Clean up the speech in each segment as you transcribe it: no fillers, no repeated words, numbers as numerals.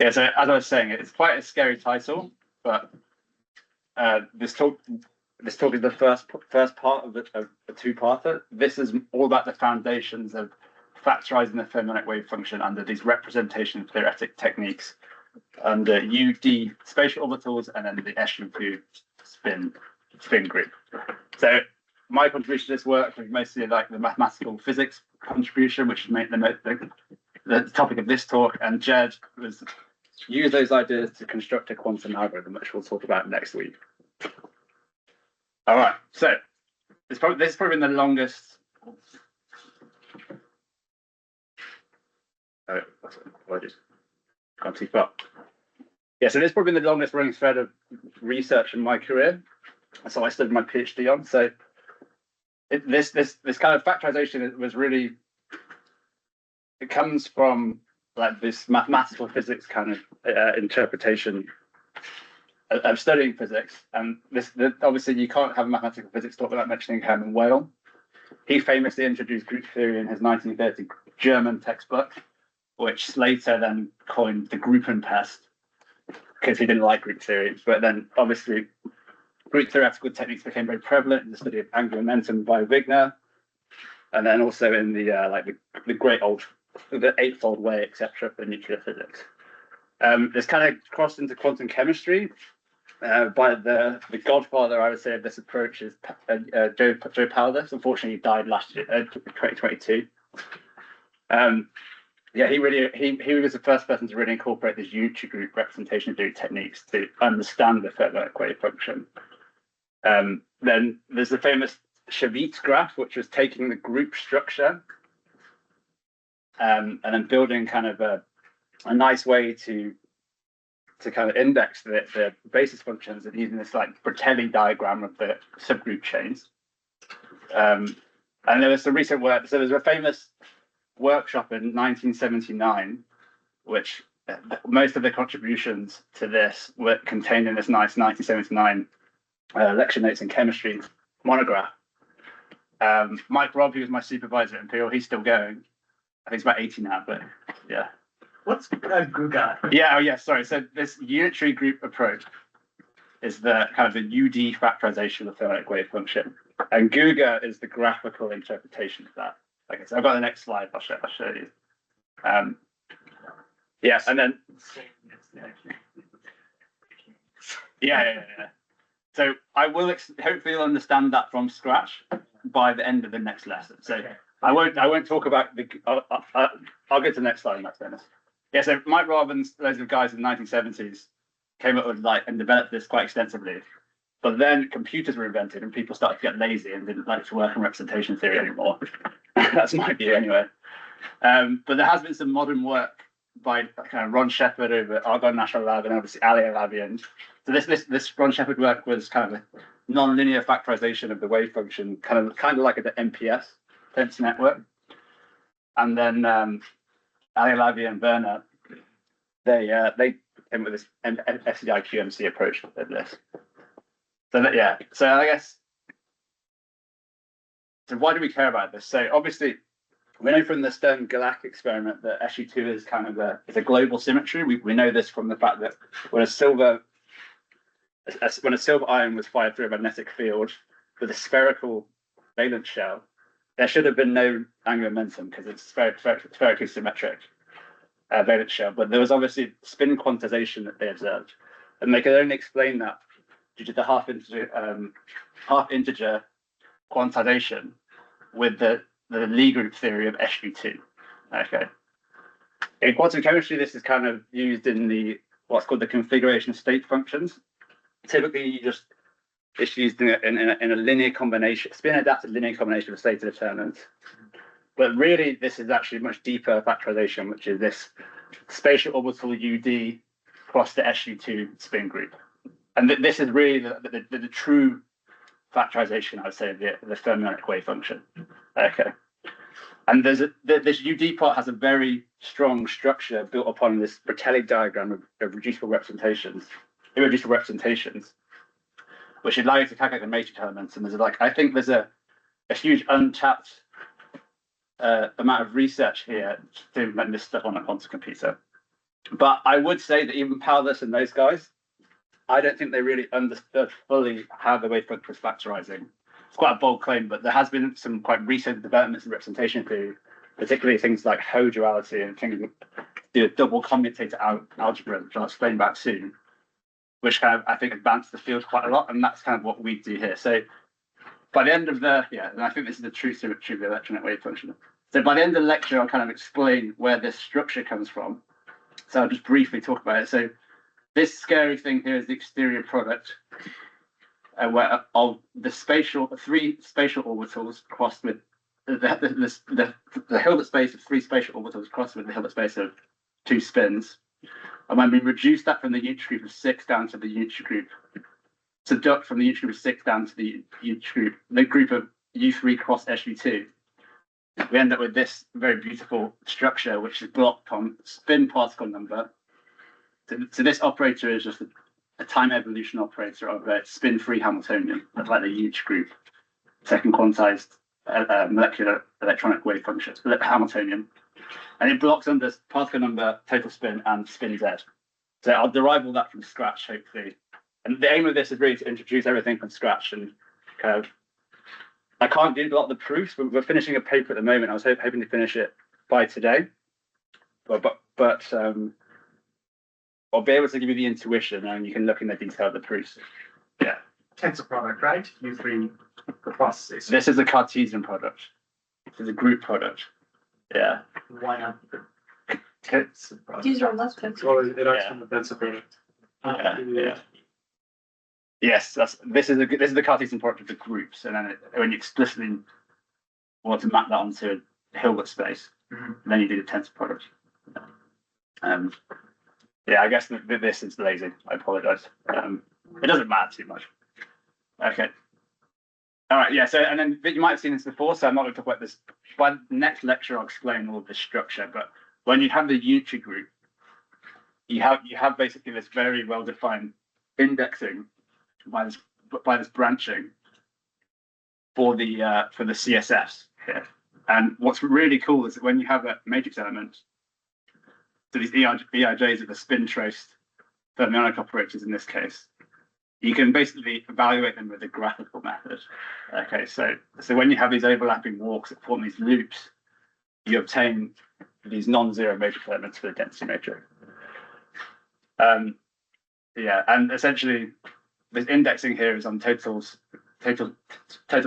Yeah, so as I was saying, it's quite a scary title, but this talk is the first part of a two-parter. This is all about the foundations of factorizing the fermionic wave function under these representation theoretic techniques under UD spatial orbitals and then the SU2 spin group. So my contribution to this work was mostly like the mathematical physics contribution, which made the topic of this talk, and Jed was use those ideas to construct a quantum algorithm, which we'll talk about next week. All right, so this has probably been the longest. Oh, apologies. Can't keep up. Yeah, so this has probably been the longest running thread of research in my career. So I studied my PhD on. So this kind of factorization was really, it comes from like this mathematical physics kind of interpretation of studying physics. And obviously you can't have mathematical physics talk without mentioning Hermann Weyl. He famously introduced group theory in his 1930 German textbook, which later then coined the Gruppenpest because he didn't like group theory. But then obviously group theoretical techniques became very prevalent in the study of angular momentum by Wigner, and then also in the great old the eightfold way, etc., for nuclear physics. This kind of crossed into quantum chemistry by the godfather, I would say, of this approach is Joe Powders. Unfortunately, he died last year, 2022. Yeah, he was the first person to really incorporate this U2 group representation theory techniques to understand the fermionic wave function. Then there's the famous Schwitt's graph, which was taking the group structure and then building kind of a nice way to kind of index the basis functions and using this like Fratelli diagram of the subgroup chains. And there was some recent work. So there's a famous workshop in 1979, which most of the contributions to this were contained in this nice 1979 lecture notes in chemistry monograph. Mike Robb, who was my supervisor at Imperial, he's still going. I think he's about 80 now, but yeah. What's Guga? Yeah, oh yeah, sorry. So this unitary group approach is the kind of the UD factorization of the fermionic wave function. And Guga is the graphical interpretation of that. Okay, so I've got the next slide, I'll show you. Yeah, and then yeah. So I will hopefully you'll understand that from scratch by the end of the next lesson. So okay. I won't talk about the. I'll get to the next slide in that fairness. Yeah. So Mike Robb and loads of guys in the 1970s came up with and developed this quite extensively. But then computers were invented and people started to get lazy and didn't like to work on representation theory anymore. That's my view anyway. But there has been some modern work by kind of Ron Shepherd over at Argonne National Lab and obviously Ali Alavian. So this Ron Shepherd work was kind of a non-linear factorization of the wave function, kind of like the MPS dense network. And then Ali Alavian and Werner, they came with this FCI QMC approach to this. So I guess. So why do we care about this? So obviously, we know from the Stern-Galak experiment that SU2 is kind of a global symmetry. We know this from the fact that when a silver ion was fired through a magnetic field with a spherical valence shell, there should have been no angular momentum because it's spherically symmetric valence shell. But there was obviously spin quantization that they observed, and they could only explain that due to the half integer quantization with the Lie group theory of SU2. Okay. In quantum chemistry, this is kind of used in what's called the configuration of state functions. Typically, it's used in a linear combination, spin-adapted linear combination of state determinants. But really, this is actually much deeper factorization, which is this spatial orbital UD plus the SU2 spin group. And this is really the true factorization, I would say, of the fermionic wave function. Okay. And this UD part has a very strong structure built upon this Fratelli diagram of irreducible representations, which allow you to calculate the matrix elements. And I think there's a huge untapped amount of research here to make this stuff on a quantum computer. But I would say that even Paulus and those guys, I don't think they really understood fully how the wave function was factorizing. It's quite a bold claim, but there has been some quite recent developments in representation theory, particularly things like Ho duality and things that do a double commutator algebra, which I'll explain about soon, which kind of, I think, advanced the field quite a lot. And that's kind of what we do here. So by the end of the, and I think this is the true symmetry of the electronic wave function. So by the end of the lecture, I'll kind of explain where this structure comes from. So I'll just briefly talk about it. So this scary thing here is the exterior product where of the three spatial orbitals crossed with the Hilbert space of three spatial orbitals crossed with the Hilbert space of two spins. And when we reduce that from the unit group of 6 down to the unit group, subduct from the unit group of 6 down to the unit group, the group of U3 cross SU2, we end up with this very beautiful structure, which is blocked on spin particle number. So this operator is just a time evolution operator of a spin-free Hamiltonian. That's like the huge group, second quantized molecular electronic wave function, Hamiltonian. And it blocks under particle number, total spin, and spin Z. So I'll derive all that from scratch, hopefully. And the aim of this is really to introduce everything from scratch and kind of, I can't do a lot of the proofs, but we're finishing a paper at the moment. I was hoping to finish it by today, but I'll be able to give you the intuition, and you can look in the detail of the proofs. Yeah. Tensor product, right? U3 processes. This is a Cartesian product. This is a group product. Yeah. Why not? These are not tensor. Well, it acts from the tensor product. Yeah. Yes, this is the Cartesian product of the groups, and then when you explicitly want to map that onto a Hilbert space, then you do the tensor product. I guess this is lazy. I apologize. It doesn't matter too much. Okay. All right. Yeah. So, and then you might have seen this before, so I'm not going to talk about this. By the next lecture, I'll explain all of this structure. But when you have the unitary group, you have basically this very well-defined indexing by this branching for the CSFs here. And what's really cool is that when you have a matrix element, so these EIJs are the spin-traced fermionic operators in this case, you can basically evaluate them with a graphical method. Okay, so when you have these overlapping walks that form these loops, you obtain these non-zero matrix elements for the density matrix. And essentially this indexing here is on total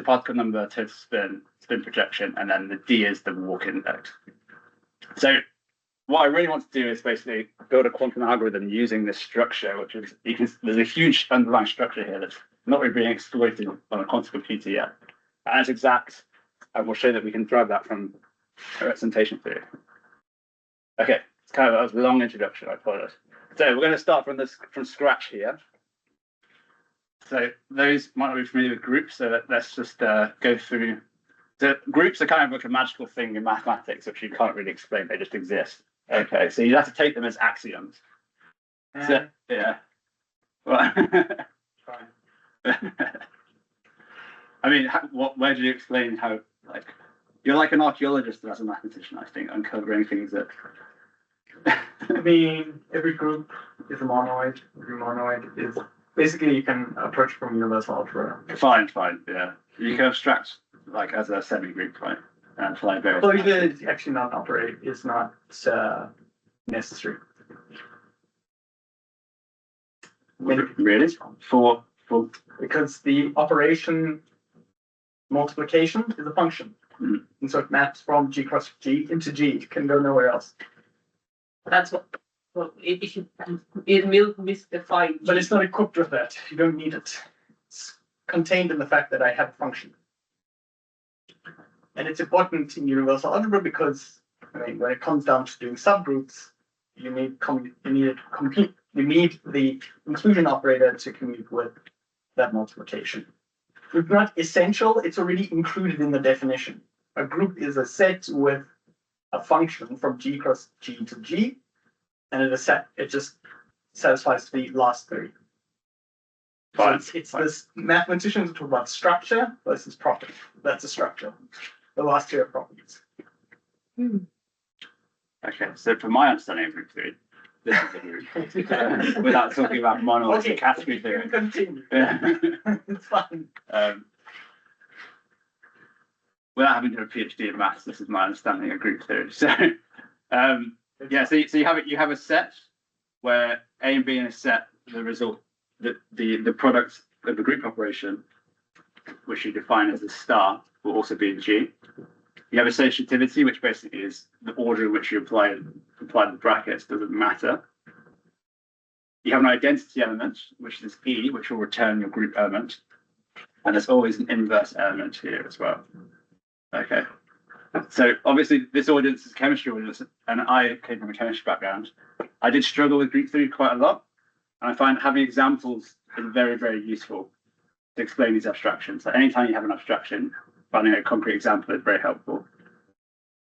particle number, total spin projection, and then the D is the walk index. So what I really want to do is basically build a quantum algorithm using this structure, which is, there's a huge underlying structure here that's not really being exploited on a quantum computer yet. And it's exact, and we'll show that we can drive that from representation theory. Okay, it's kind of a long introduction, I apologize. So we're going to start from scratch here. So those might not be familiar with groups, so let's just go through. So groups are kind of like a magical thing in mathematics, which you can't really explain, they just exist. Okay, so you have to take them as axioms. So, yeah. Well, I mean, where do you explain how, like, you're like an archaeologist as a mathematician, I think, uncovering things that. I mean, every group is a monoid. Every monoid is basically you can approach from universal algebra. Fine, yeah. You can abstract like as a semi-group, right? And fly various. Well, it's actually not operate. It's not necessary. Really? For because the operation multiplication is a function, and so it maps from G cross G into G. It can go nowhere else. That's what. Well, it will misdefine. But it's not equipped with that. You don't need it. It's contained in the fact that I have a function. And it's important in universal algebra because, I mean, when it comes down to doing subgroups, you need the inclusion operator to commute with that multiplication. It's not essential, it's already included in the definition. A group is a set with a function from G cross G to G, and it just satisfies the last three. Fine. So it's this mathematicians talk about structure versus property. That's a structure. The last two are properties. Okay, so from my understanding of group theory, this is a group. Without talking about monolithic Okay, category you theory. continue. It's fine. Without having to do a PhD in maths, this is my understanding of group theory. So, yeah, so you have a set where A and B in a set, the result, the product of the group operation, which you define as a star, will also be in G. You have associativity, which basically is the order in which you apply the brackets doesn't matter. You have an identity element, which is E, which will return your group element. And there's always an inverse element here as well. Okay. So obviously this audience is chemistry audience, and I came from a chemistry background. I did struggle with group theory quite a lot. And I find having examples is very, very useful to explain these abstractions. So anytime you have an abstraction, finding a concrete example is very helpful.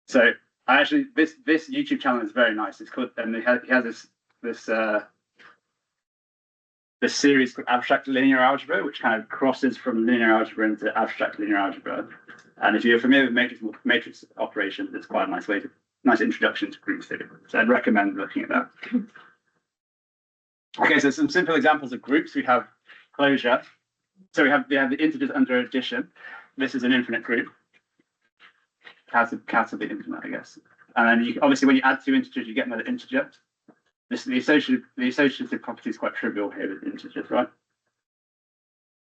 So I actually, this YouTube channel is very nice. It's called, and he has this series called Abstract Linear Algebra, which kind of crosses from linear algebra into abstract linear algebra. And if you're familiar with matrix operations, it's quite a nice introduction to group theory. So I'd recommend looking at that. Okay, so some simple examples of groups. We have closure. So we have the integers under addition. This is an infinite group. Cat of the infinite, I guess. And then obviously when you add two integers, you get another integer. The associative property is quite trivial here with integers, right?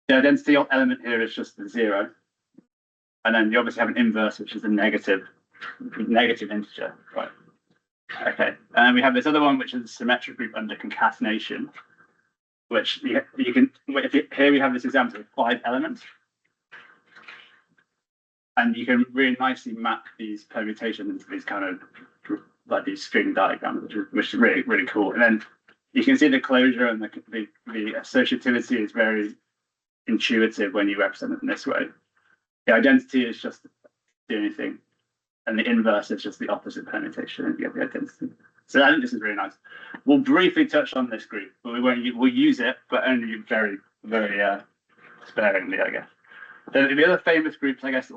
The identity element here is just the 0. And then you obviously have an inverse, which is a negative integer, right? Okay. And then we have this other one, which is a symmetric group under concatenation, which you can, here we have this example of 5 elements. And you can really nicely map these permutations into these kind of like these string diagrams, which is really, really cool. And then you can see the closure and the associativity is very intuitive when you represent it in this way. The identity is just the only thing, and the inverse is just the opposite permutation, and you get the identity. So I think this is really nice. We'll briefly touch on this group, but we'll use it, but only very, very sparingly, I guess. The other famous groups, I guess,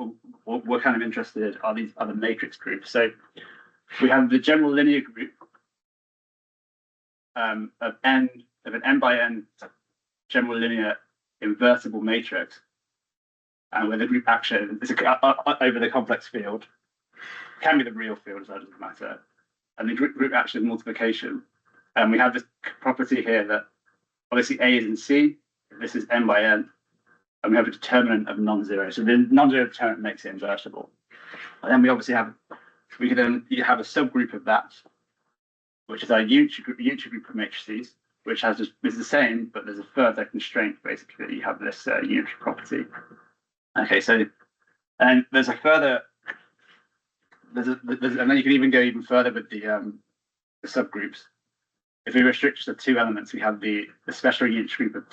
we're kind of interested in are these other matrix groups. So we have the general linear group of an n by n general linear invertible matrix, and where the group action is over the complex field, can be the real field, so that doesn't matter. And the group action multiplication, and we have this property here that obviously A is in C, this is n by n, and we have a determinant of non-zero. So the non-zero determinant makes it invertible. And then we obviously have, you have a subgroup of that, which is our unitary group of matrices, which is the same, but there's a further constraint basically that you have this unitary property. Okay, so and there's a further, and then you can even go even further with the subgroups. If we restrict just to 2 elements, we have the special unitary group of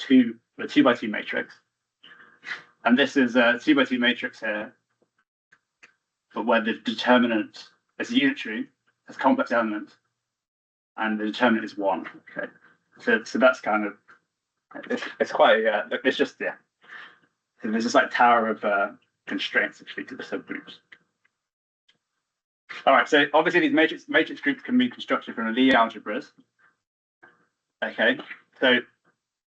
the 2 by 2 matrix. And this is a 2 by 2 matrix here, but where the determinant is unitary, has complex element, and the determinant is 1. Okay, so that's kind of, it's quite, it's just, yeah. So there's this like tower of constraints actually to the subgroups. All right, so obviously these matrix groups can be constructed from Lie algebras. Okay, so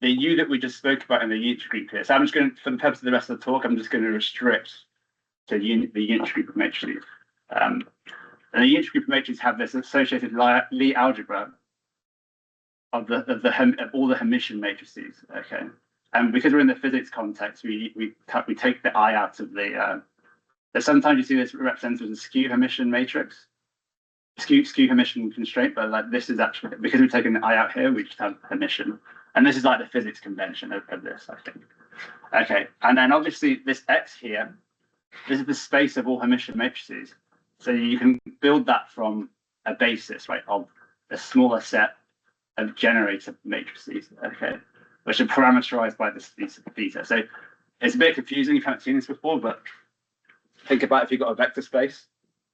the U that we just spoke about in the unitary group here. So I'm just going to, for the purpose of the rest of the talk, I'm just going to restrict to the unitary group of matrices. And the unitary group of matrices have this associated Lie algebra of all the Hermitian matrices. Okay, and because we're in the physics context, we take the I out of the. Sometimes you see this represented as a skew Hermitian matrix, skew Hermitian constraint, but like this is actually, because we've taken the I out here, we just have Hermitian. And this is like the physics convention of this, I think. Okay, and then obviously this X here, this is the space of all Hermitian matrices. So you can build that from a basis, right, of a smaller set of generator matrices, okay, which are parameterized by this theta. So it's a bit confusing if you haven't seen this before, but think about if you've got a vector space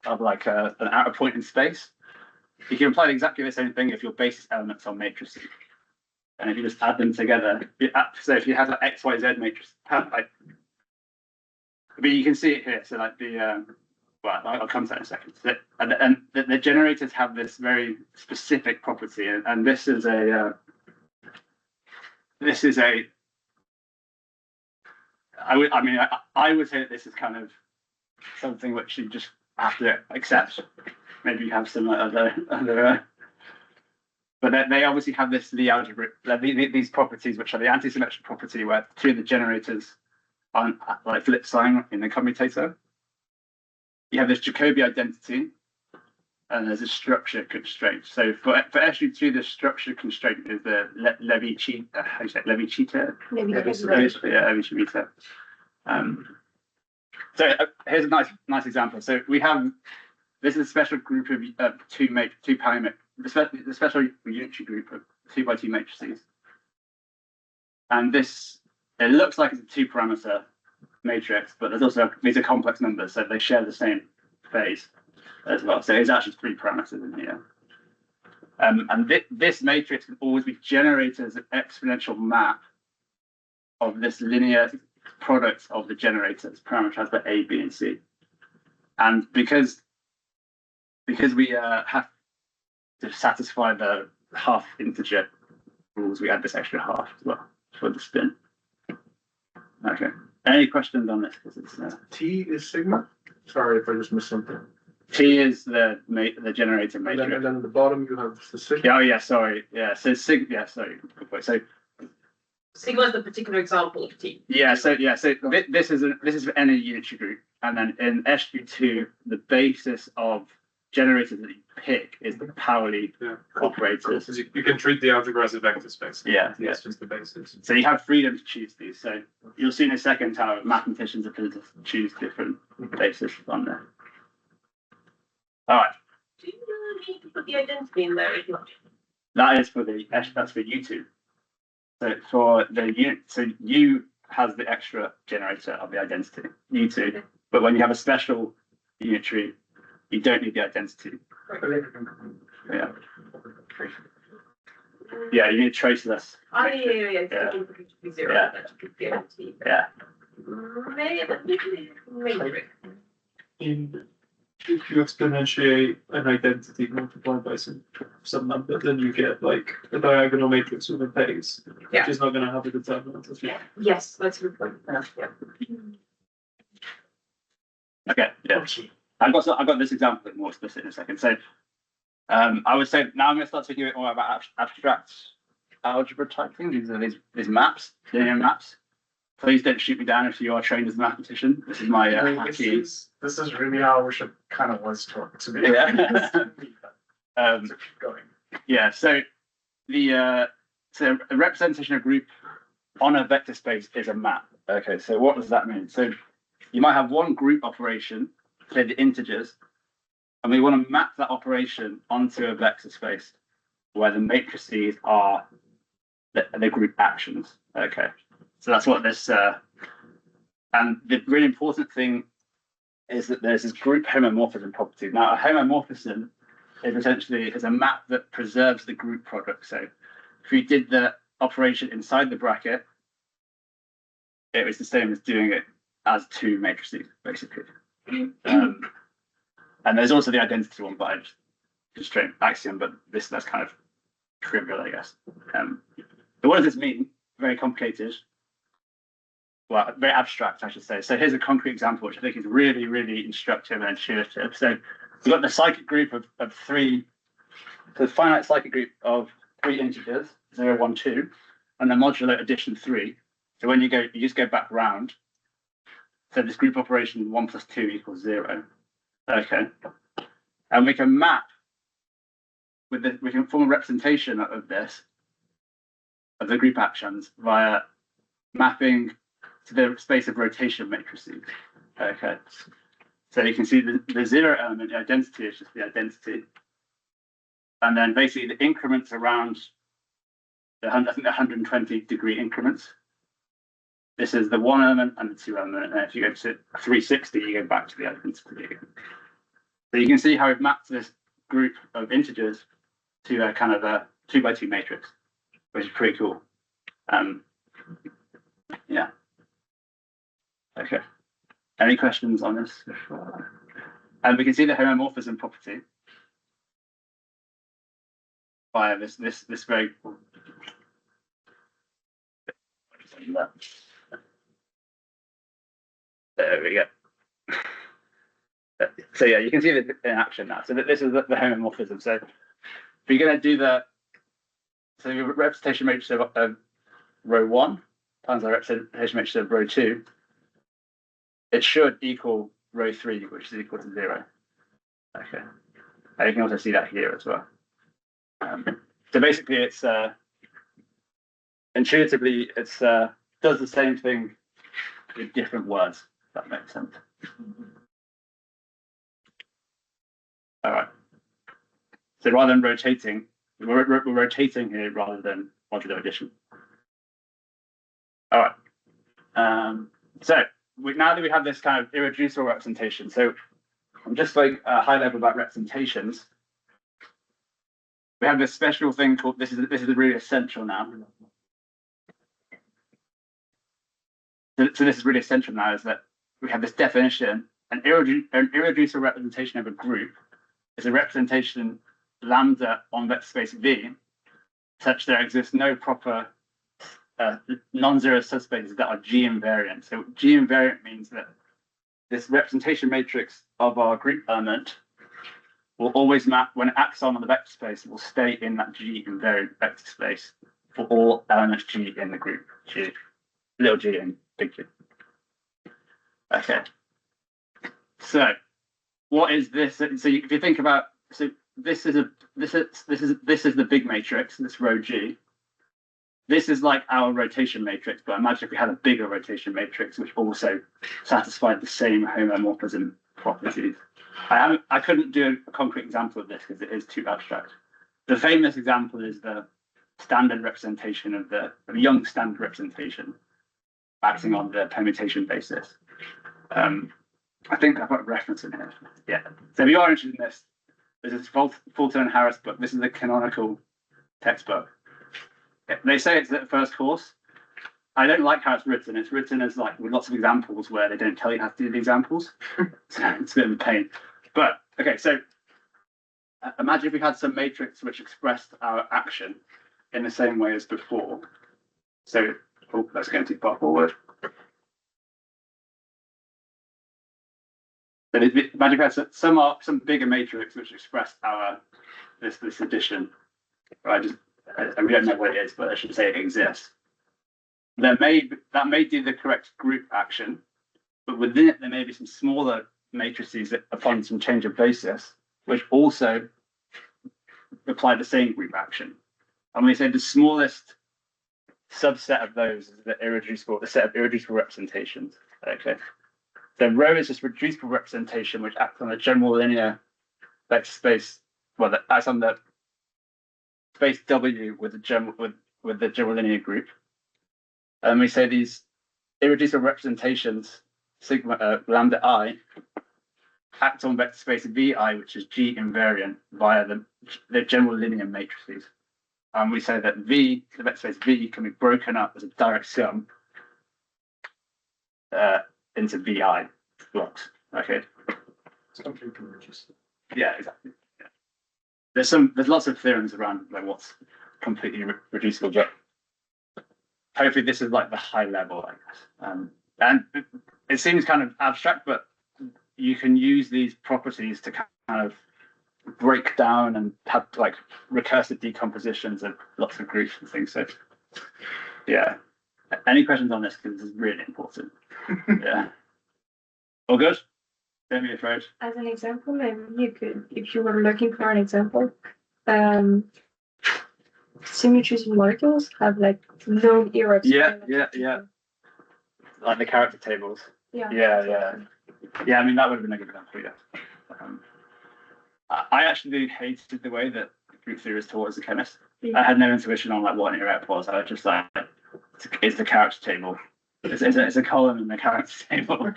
of like an outer point in space. You can apply exactly the same thing if your basis elements are matrices. And if you just add them together, so if you have an X, Y, Z matrix, like, but you can see it here. So like well, I'll come to that in a second. So, and the generators have this very specific property, and this is a I would say that this is kind of something which you just have to accept. Maybe you have some other but they obviously have this Lie algebra, these properties which are the anti-symmetric property where two of the generators are like flip sign in the commutator. You have this Jacobi identity, and there's a structure constraint. So for SU2, the structure constraint is the Levi-Cheeta. How do you say it? Levi-Cheeta? Levi-Cheeta. So here's a nice example. So we have this is a special group of two parametric, the special unitary group of 2x2 matrices, and this it looks like it's a 2-parameter matrix, but there's also these are complex numbers, so they share the same phase as well. So it's actually 3 parameters in here. And this matrix can always be generated as an exponential map of this linear product of the generators parameterized by A, B, and C. And because we have to satisfy the half integer rules, we add this extra half as well for the spin. Okay. Any questions on this? Because it's T is sigma. Sorry if I just missed something. T is the generator And matrix. then at the bottom you have the sigma. Oh yeah, sorry. Yeah, so sorry. Good point. So Sigma is the particular example of T. this is for any unitary group, and then in SU2, the basis of generators that you pick is the Pauli operators. Because you can treat the algebra as a vector space. Yeah, That's just the basis. So you have freedom to choose these. So you'll see in a second how mathematicians are going to choose different bases on there. All right. Do you need to put the identity in there if not? That is for that's for U2. So for the unit, so U has the extra generator of the identity, U2. But when you have a special unitary, you don't need the identity. Yeah. Yeah, you need traceless. Yeah. Yeah. Yeah. If you exponentiate an identity multiplied by some number, then you get like a diagonal matrix with a base, which is not going to have a determinant as well. Yes, that's a good point. Yeah. Okay. Yeah. I've got this example more explicit in a second. So I would say now I'm going to start talking a bit more about abstract algebra type things. These are these maps, linear maps. Please don't shoot me down if you are trained as a mathematician. This is my This is really how we should kind of was talk to be. Yeah. So keep going. Yeah. So so a representation of a group on a vector space is a map. Okay. So what does that mean? So you might have one group operation, say the integers, and we want to map that operation onto a vector space where the matrices are the group actions. Okay. So that's what this, and the really important thing is that there's this group homomorphism property. Now, a homomorphism is essentially a map that preserves the group product. So if you did the operation inside the bracket, it was the same as doing it as 2 matrices, basically. And there's also the identity one, but I just straight axiom, but that's kind of trivial, I guess. But what does this mean? Very complicated. Well, very abstract, I should say. So here's a concrete example, which I think is really, really instructive and intuitive. So we've got the cyclic group of 3, the finite cyclic group of 3 integers, 0, 1, 2, and then modulo addition 3. So when you just go back round. So this group operation 1 plus 2 equals 0. Okay. And we can map we can form a representation of this, of the group actions via mapping to the space of rotation matrices. Okay. So you can see the 0 element, the identity is just the identity. And then basically the increments around the 120 degree increments. This is the 1 element and the 2 element. And if you go to 360, you go back to the identity again. So you can see how we've mapped this group of integers to a kind of a 2x2 matrix, which is pretty cool. Yeah. Okay. Any questions on this? And we can see the homomorphism property via this very there we go. So yeah, you can see it in action now. So this is the homomorphism. So if you're going to do your representation matrix of row 1 times the representation matrix of row 2, it should equal row 3, which is equal to 0. Okay. And you can also see that here as well. So basically, it's intuitively, it's does the same thing with different words. If that makes sense. All right. So rather than rotating, we're rotating here rather than modular addition. All right. So now that we have this kind of irreducible representation, so I'm just like high level about representations. We have this special thing called this is really essential now. So this is really essential now is that we have this definition: an irreducible representation of a group is a representation lambda on vector space V, such there exists no proper non-zero subspaces that are G invariant. So G invariant means that this representation matrix of our group element will always map when it acts on the vector space. It will stay in that G invariant vector space for all elements G in the group. G, little G and big G. Okay. So what is this? So if you think about, so this is the big matrix, this row G. This is like our rotation matrix, but imagine if we had a bigger rotation matrix which also satisfied the same homomorphism properties. I couldn't do a concrete example of this because it is too abstract. The famous example is the standard representation of the Young standard representation acting on the permutation basis. I think I've got a reference in here. Yeah. So if you are interested in this, there's this Fulton and Harris book. This is the canonical textbook. They say it's the first course. I don't like how it's written. It's written as like with lots of examples where they don't tell you how to do the examples. So it's a bit of a pain. But okay, so imagine if we had some matrix which expressed our action in the same way as before. So that's going too far forward. Then imagine if we had some bigger matrix which expressed our this addition. Right? We don't know what it is, but I should say it exists. That may do the correct group action, but within it there may be some smaller matrices that upon some change of basis, which also apply the same group action. And we say the smallest subset of those is the set of irreducible representations. Okay. So rho is just reducible representation which acts on a general linear vector space. Well, that acts on the space W with the general linear group. And we say these irreducible representations, sigma lambda I, act on vector space VI, which is G invariant via the general linear matrices. And we say that the vector space V, can be broken up as a direct sum into VI blocks. Okay. Yeah, exactly. Yeah. There's lots of theorems around like what's completely reducible, but hopefully this is like the high level, I guess. And it seems kind of abstract, but you can use these properties to kind of break down and have like recursive decompositions of lots of groups and things. So yeah. Any questions on this? Because this is really important. Yeah. All good? Don't be afraid. As an example, maybe you could, if you were looking for an example, symmetries molecules have like known eras. Yeah. Like the character tables. Yeah. Yeah, I mean, that would have been a good example, yeah. I actually hated the way that group theory was taught as a chemist. Yeah. I had no intuition on like what an irrep was. I was just like, it's the character table. It's a column in the character table.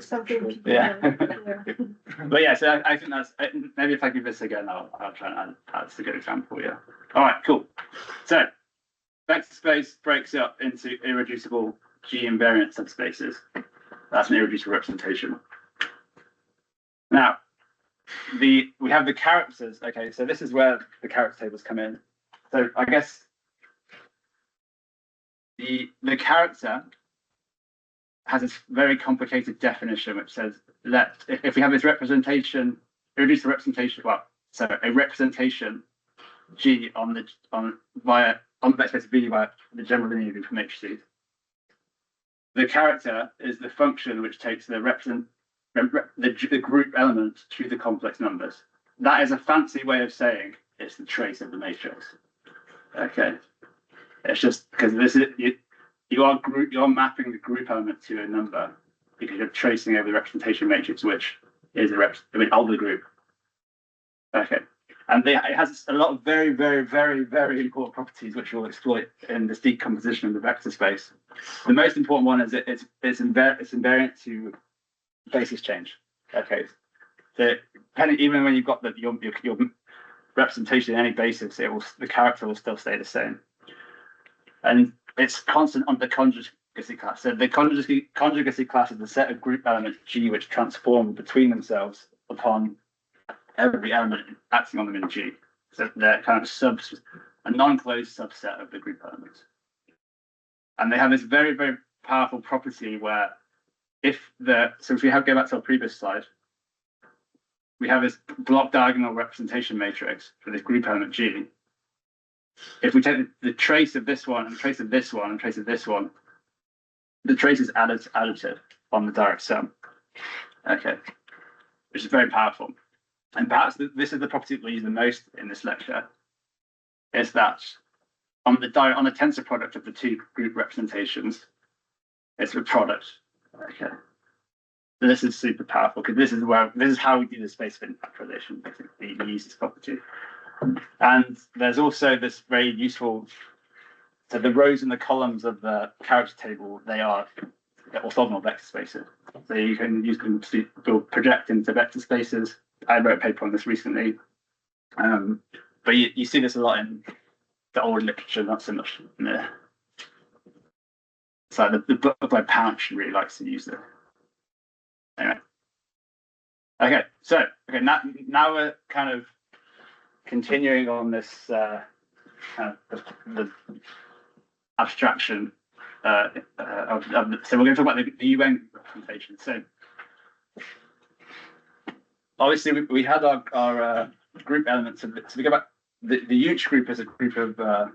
Something people Yeah. know. But yeah, so I think that's, maybe if I give this again, I'll try and add, that's a good example, yeah. All right, cool. So vector space breaks up into irreducible G invariant subspaces. That's an irreducible representation. Now, we have the characters. Okay, so this is where the character tables come in. So I guess the character has this very complicated definition which says if we have this representation, reduce the representation. Well, so a representation G on the vector space V via the general linear group of matrices. The character is the function which takes the group element through the complex numbers. That is a fancy way of saying it's the trace of the matrix. Okay, it's just because this is you're mapping the group element to a number because you're tracing over the representation matrix, which is of the group. Okay, and it has a lot of very, very, very, very important properties which we'll exploit in this decomposition of the vector space. The most important one is it's invariant to basis change. Okay, so even when you've got your representation in any basis, the character will still stay the same, and it's constant on the conjugacy class. So the conjugacy class is the set of group elements G which transform between themselves upon every element acting on them in G. So they're kind of a non-closed subset of the group elements, and they have this very, very powerful property where if we go back to our previous slide, we have this block diagonal representation matrix for this group element G. If we take the trace of this one and trace of this one and trace of this one, the trace is additive on the direct sum. Okay, which is very powerful. And perhaps this is the property that we use the most in this lecture, is that on the tensor product of the two group representations, it's a product. Okay, so this is super powerful because this is how we do the space fit factorization. Basically, we use this property. And there's also this very useful. So the rows and the columns of the character table, they're orthogonal vector spaces. So you can use them to project into vector spaces. I wrote a paper on this recently, but you see this a lot in the old literature, not so much in the. So the book by Pouch really likes to use it. Anyway, okay, so now we're kind of continuing on this kind of the abstraction so we're going to talk about the UN representation. So obviously we had our group elements of so we go back the huge group is a group of the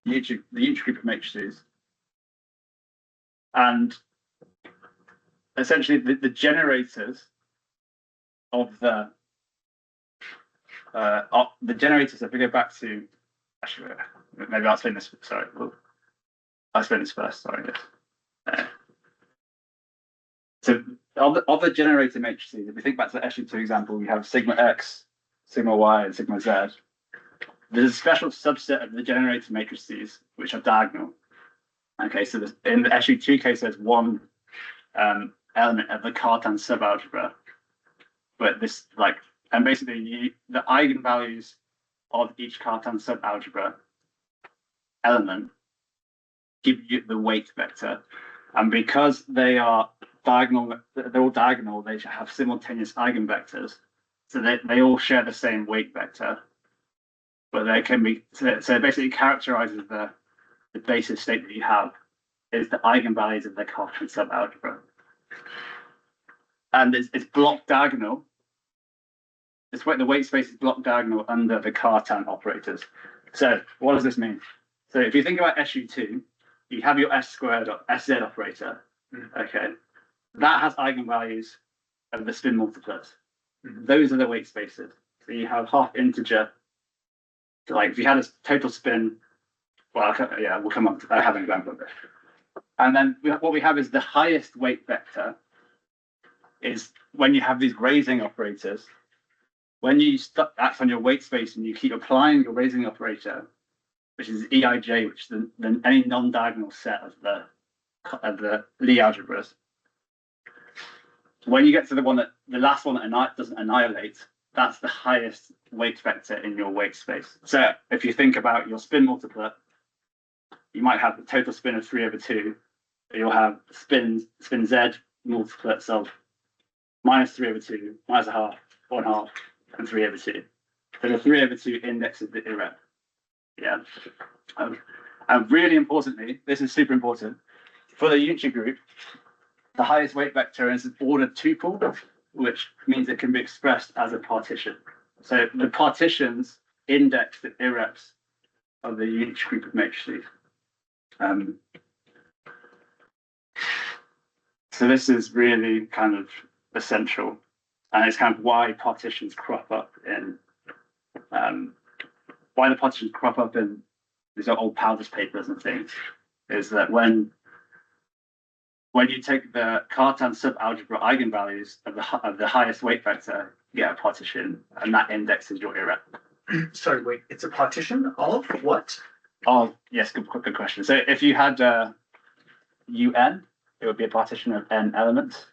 huge group of matrices, and essentially the generators of the generators, if we go back to, actually, maybe I'll explain this. Sorry, I'll explain this first. Sorry, yes. So, of the generator matrices, if we think back to the SU2 example, we have sigma x, sigma y, and sigma z. There's a special subset of the generator matrices which are diagonal. Okay, so in the SU2 case, there's one element of the Cartan subalgebra, but this and basically the eigenvalues of each Cartan subalgebra element give you the weight vector, and because they are diagonal, they're all diagonal, they have simultaneous eigenvectors, so they all share the same weight vector, but they can be so it basically characterizes the basis state that you have is the eigenvalues of the Cartan subalgebra, and it's block diagonal. It's where the weight space is block diagonal under the Cartan operators. So what does this mean? So if you think about SU2, you have your S squared or SZ operator. Okay, that has eigenvalues of the spin multiplets. Those are the weight spaces. So you have half integer. So if you had a total spin, well, we'll come up. I have an example of it. And then what we have is the highest weight vector is when you have these raising operators. When you act on your weight space and you keep applying your raising operator, which is EIJ, which is any non-diagonal set of the Lie algebras. When you get to the last one that doesn't annihilate, that's the highest weight vector in your weight space. So if you think about your spin multiplet, you might have the total spin of 3/2. You'll have spin Z multiplets of minus 3/2, minus a half, 1/2, and 3/2. So the 3/2 indexes the irrep. Yeah. And really importantly, this is super important, for the unitary group, the highest weight vector is an ordered tuple, which means it can be expressed as a partition. So the partitions index the irreps of the unitary group of matrices. So this is really kind of essential, and it's kind of why partitions crop up in these old Powders papers and things, is that when you take the Cartan subalgebra eigenvalues of the highest weight vector, you get a partition, and that indexes your irrep. Sorry, wait, it's a partition of what? Oh, yes, good question. So if you had UN, it would be a partition of n elements.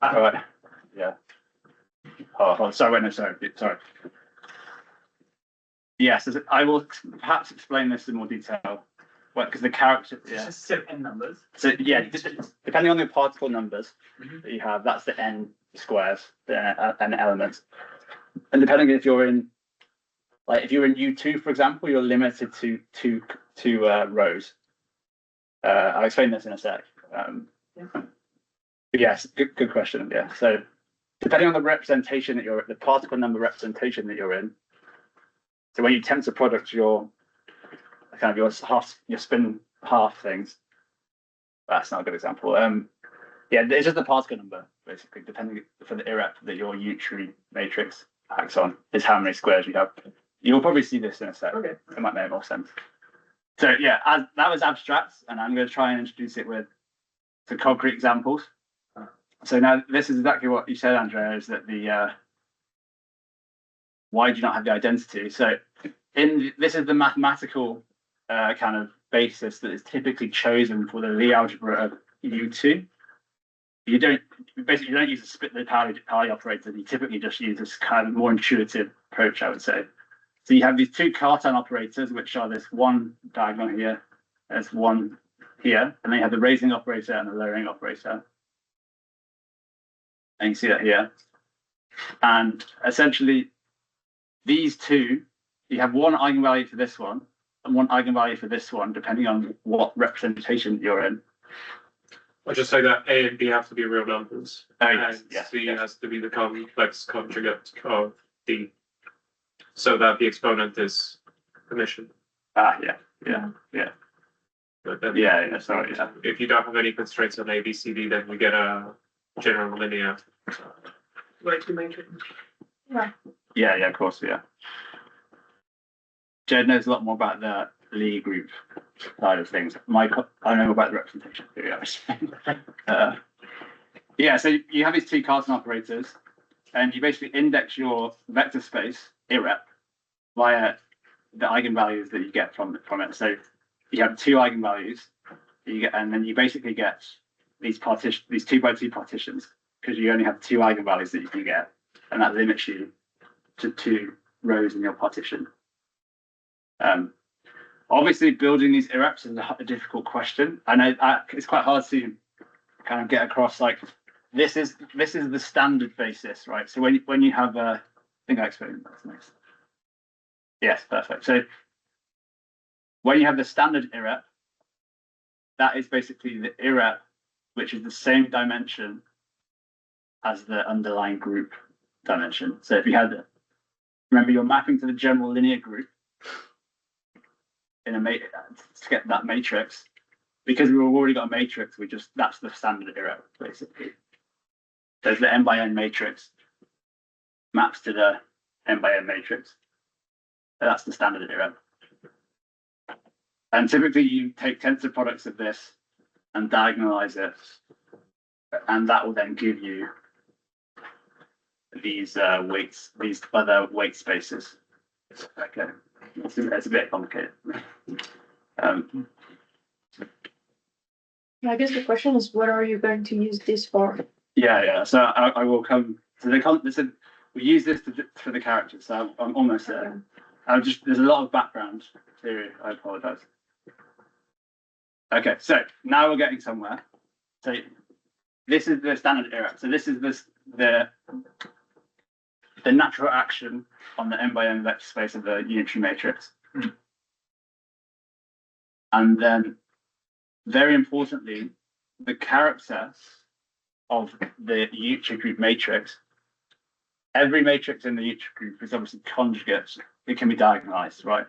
All right. Yeah. Oh, sorry, wait, no, sorry. Yes, I will perhaps explain this in more detail. Well, because the character, yeah. Just set n numbers. So yeah, depending on the particle numbers that you have, that's the n squares, the n elements, and depending if you're in, like, if you're in U2, for example, you're limited to two rows. I'll explain this in a sec. Yes, good question. Yeah, so depending on the representation that the particle number representation that you're in. So when you tensor product your spin half things, that's not a good example. Yeah, it's just the particle number basically, depending for the irrep that your unitary matrix acts on, is how many squares you have. You'll probably see this in a sec. Okay. It might make more sense. So yeah, that was abstract, and I'm going to try and introduce it with some concrete examples. So now this is exactly what you said, Andrea, is that why do you not have the identity? So this is the mathematical kind of basis that is typically chosen for the Lie algebra of U2. You don't use a split the Pauli operator. You typically just use this kind of more intuitive approach, I would say. So you have these two Cartan operators, which are this one diagonal here, there's one here, and then you have the raising operator and the lowering operator. And you see that here. And essentially, these two, you have one eigenvalue for this one and one eigenvalue for this one, depending on what representation you're in. I'll just say that A and B have to be real numbers. Oh, and C has to be the complex conjugate of D, so that the exponent is commission. Yeah. But then, Sorry. if you don't have any constraints on A, B, C, D, then we get a general linear. Right, you matrix. Yeah, of course, yeah. Jed knows a lot more about the Lie group side of things. I know about the representation theory, obviously. Yeah, so you have these two Cartan operators, and you basically index your vector space, irrep, via the eigenvalues that you get from it. So you have two eigenvalues, and then you basically get these 2x2 partitions, because you only have two eigenvalues that you can get, and that limits you to two rows in your partition. Obviously, building these irreps is a difficult question. I know it's quite hard to kind of get across. Like this is the standard basis, right? So when you have I think I explained that's nice. Yes, perfect. So when you have the standard irrep, that is basically the irrep, which is the same dimension as the underlying group dimension. So if you had, remember, you're mapping to the general linear group in a to get that matrix. Because we've already got a matrix, that's the standard irrep basically. There's the n by n matrix maps to the n by n matrix. So that's the standard irrep. And typically you take tensor products of this and diagonalize it, and that will then give you these weights, these other weight spaces. Okay, it's a bit complicated. I guess the question is, what are you going to use this for? Yeah. So I will come. So we use this for the characters. So I'm almost there. There's a lot of background theory. I apologize. Okay, so now we're getting somewhere. So this is the standard error. So this is the natural action on the n by n vector space of the unitary matrix. And then, very importantly, the character of the unitary group matrix. Every matrix in the unitary group is obviously conjugate. It can be diagonalized, right?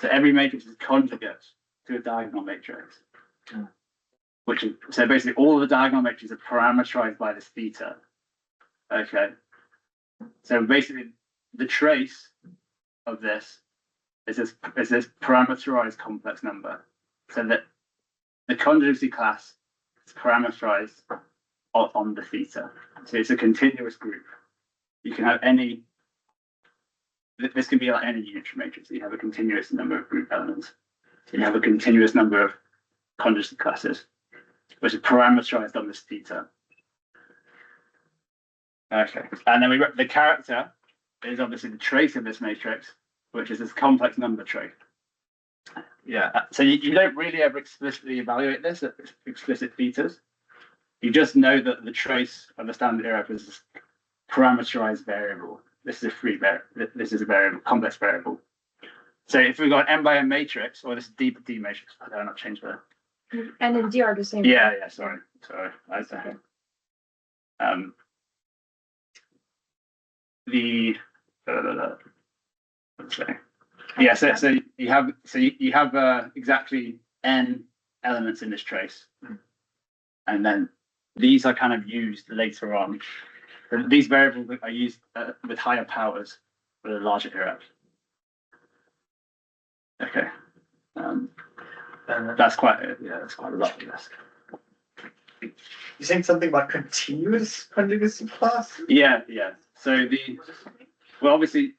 So every matrix is conjugate to a diagonal matrix. So basically all of the diagonal matrices are parameterized by this theta. Okay. So basically the trace of this is this parameterized complex number. So that the conjugacy class is parameterized on the theta. So it's a continuous group. You can have any, this can be like any unitary matrix. You have a continuous number of group elements. So you have a continuous number of conjugacy classes, which is parameterized on this theta. Okay, and then the character is obviously the trace of this matrix, which is this complex number trait. Yeah, so you don't really ever explicitly evaluate this at explicit thetas. You just know that the trace of the standard error is this parameterized variable. This is a free variable. This is a variable, complex variable. So if we've got an n by n matrix, or this D by D matrix, I don't know, change that. N and D are the same. Yeah, sorry. Let's say. Yeah, so you have exactly n elements in this trace, and then these are kind of used later on. These variables are used with higher powers with a larger error. Okay, that's quite a lot. Yes. You saying something about continuous conjugacy class? Yeah. So obviously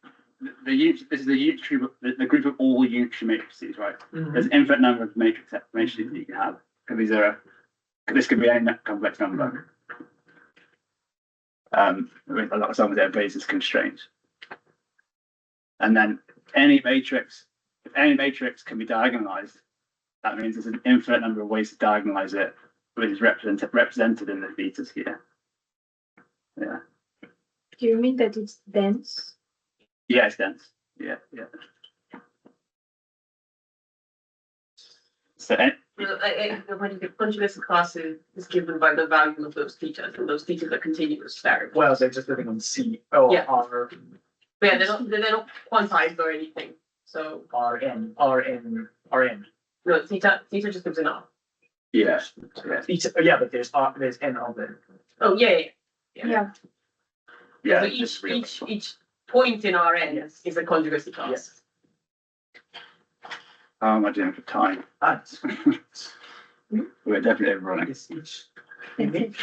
this is the group of all unitary matrices, right? There's an infinite number of matrices that you can have. And this could be any complex number. With a lot of some basis constraints. And then if any matrix can be diagonalized, that means there's an infinite number of ways to diagonalize it, which is represented in the thetas here. Yeah. Do you mean that it's dense? Yeah, it's dense. Yeah. So the conjugacy class is given by the value of those thetas, and those thetas are continuous variables. Well, they're just living on C. Oh, Yeah. R. But yeah, they're not quantized or anything. So RN. no, theta just gives an R. yeah. Yeah, but there's N of it. Oh yeah. Yeah. Yeah. So each point in Rn is a conjugacy class. Yes. How am I doing for time? We're definitely overrunning. It's each. In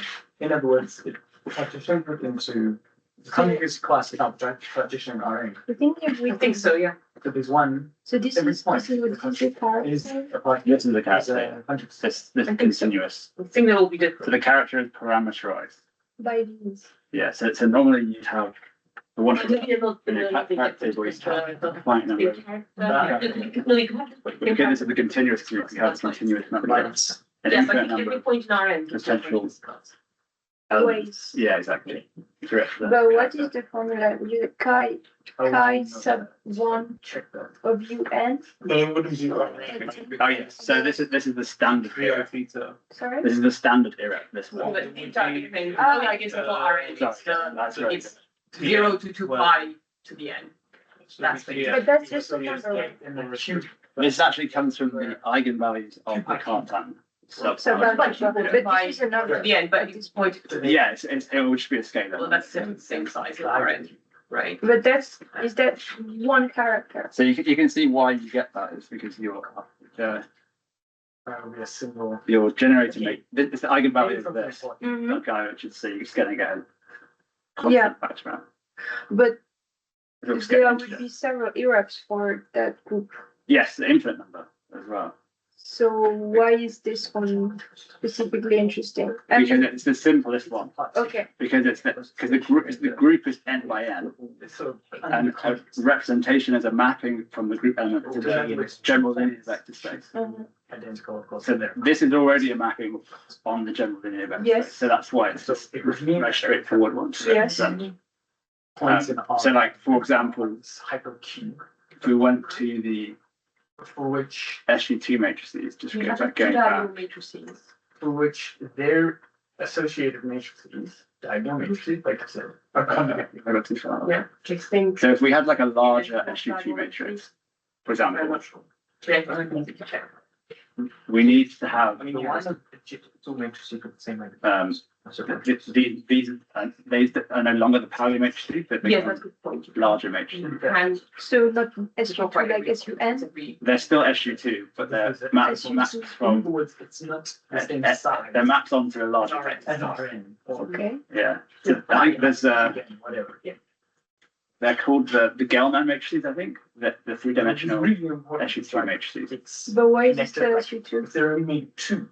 other words, partition put into the conjugacy class without partition Rn. I think if we I think so. Yeah. So there's one. So this Every is point. what is it part? Is This is the character. This is continuous. I think that will be different. So the character is parameterized. By these. Yeah. So normally you'd have the one. Maybe not In a fact table, you have finite number. But because this is the continuous group, you have continuous number. minus. An Yes, I infinite think every number. point in Rn is a Essential. conjugacy class. Elements. Yeah, exactly. Correct. But what is the formula? Chi sub 1 Check that. of UN? It wouldn't be Oh yes. So this is the standard VO error. theta. Sorry? This is the standard error. This one. But theta, I guess it's not Rn. That's right. It's 0 to 2 pi to the n. That's the- But that's just a number, right? And then cube. This actually comes from the eigenvalues of the content. So So but this is a To number. the n, but it's pointed to the yeah, it would just be a scalar. Well, that's the same size as Rn, right? But is that one character? So you can see why you get that is because A single. you're generating this the eigenvalue of this. Mhm. Okay, which is so you're just going to get a Yeah. constant factor out. But It'll just there get would integer. be several errors for that group. Yes, the infinite number as well. So why is this one specifically interesting? I Because mean, it's the simplest one. okay, Because the group is n by n, So. and a representation is a mapping from the group element to the general linear vector space. mhm. identical, of course. So this is already a mapping on the general linear vector Yes. space. So that's why it's just It would mean a straightforward one. Yes. Points in R. So like, for example, hypercube, if we went to the for which SU2 matrices, just We go have back, two going diagonal back. matrices. their associated matrices, diagonal matrices, like I said, are conjugate. I got too far. Yeah. Distinct. So if we had like a larger Yeah, SU2 diagonal matrix, for I'm example, not sure. Yeah, I think you can check. we need to have I mean, you want two matrices with the same like. these are no longer the Pauli matrices, but Yeah, become that's a good point. larger matrices. And So not SU2 like SUN. They're still SU2 but they're maps from It's not the same size. they're maps onto a larger matrix. SRN. Okay. Yeah. So I think there's Whatever. Yeah. they're called the Gelman matrices, I think. The three-dimensional Really important. SU2 matrices. It's But why is it connected, like, SU2? if there are only two,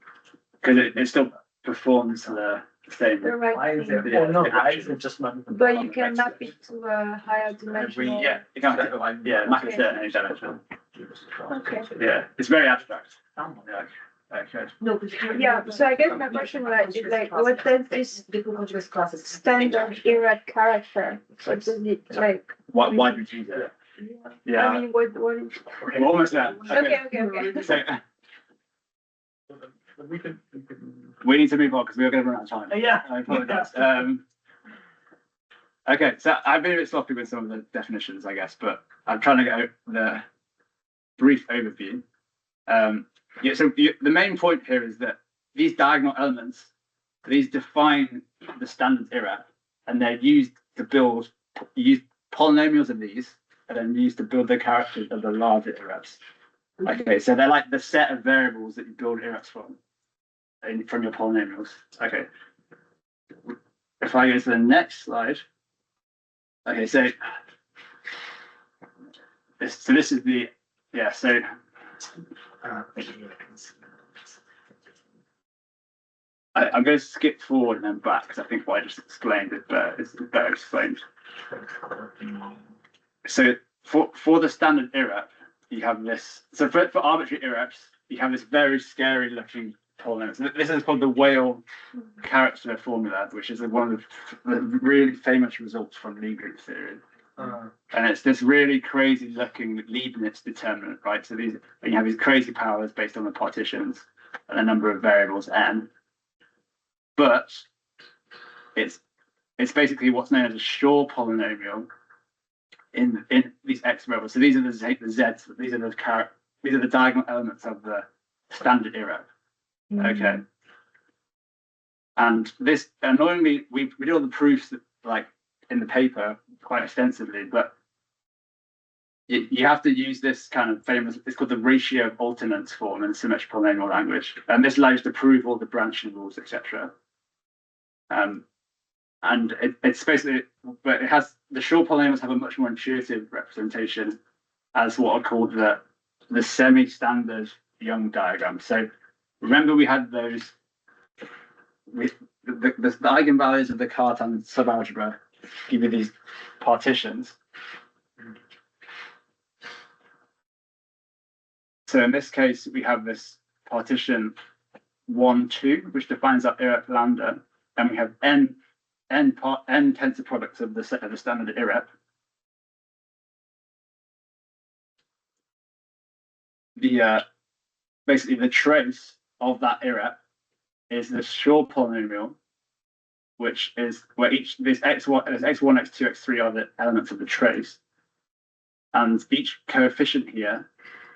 Because it still performs the same. The right why is there? thing. Yeah, Oh no, it why actually- is it just not? even But you common can map vector? it to a higher dimensional. Yeah, you can't map it to any dimension. Okay. Yeah, it's very abstract. Oh, Yeah. Okay. no, we can't. Yeah, so I guess my question is like, what does this different conjugate classes standard irrad character, what does it like? Why did you do that? I Yeah, mean, what is? we're almost there. Okay. So We can. we need to move on because we are going to run out of time. Yeah. I apologize. Okay, so I've been a bit sloppy with some of the definitions, I guess, but I'm trying to get the brief overview. The main point here is that these diagonal elements, these define the standard irrad, and they're used to use polynomials of these, and then used to build the characters of the larger irrads. Okay, so they're like the set of variables that you build irrads from your polynomials. Okay. If I go to the next slide. Okay, so this is the so I'm going to skip forward and then back because I think what I just explained is better explained. So for the standard irrad, you have this. So for arbitrary irrads, you have this very scary looking polynomial. So this is called the Weyl character formula, which is one of the really famous results from Lie group theory. And it's this really crazy looking Leibniz determinant, right? So you have these crazy powers based on the partitions and a number of variables n. But it's basically what's known as a Shor polynomial in these x variables. So these are the z's, these are the diagonal elements of the standard irrad. Okay. And this annoyingly we did all the proofs like in the paper quite extensively, but you have to use this kind of famous, it's called the ratio of alternates form in symmetrical polynomial language. And this allows you to prove all the branching rules, etc. And it's basically, but it has, the Shor polynomials have a much more intuitive representation as what are called the semi-standard Young diagram. So remember we had those, the eigenvalues of the Cartan subalgebra give you these partitions. So in this case, we have this partition 1, 2, which defines our irrad lambda, and we have n tensor products of the set of the standard irrad. Basically the trace of that irrad is the Shor polynomial, which is where this x1, x1, x2, x3 are the elements of the trace, and each coefficient here,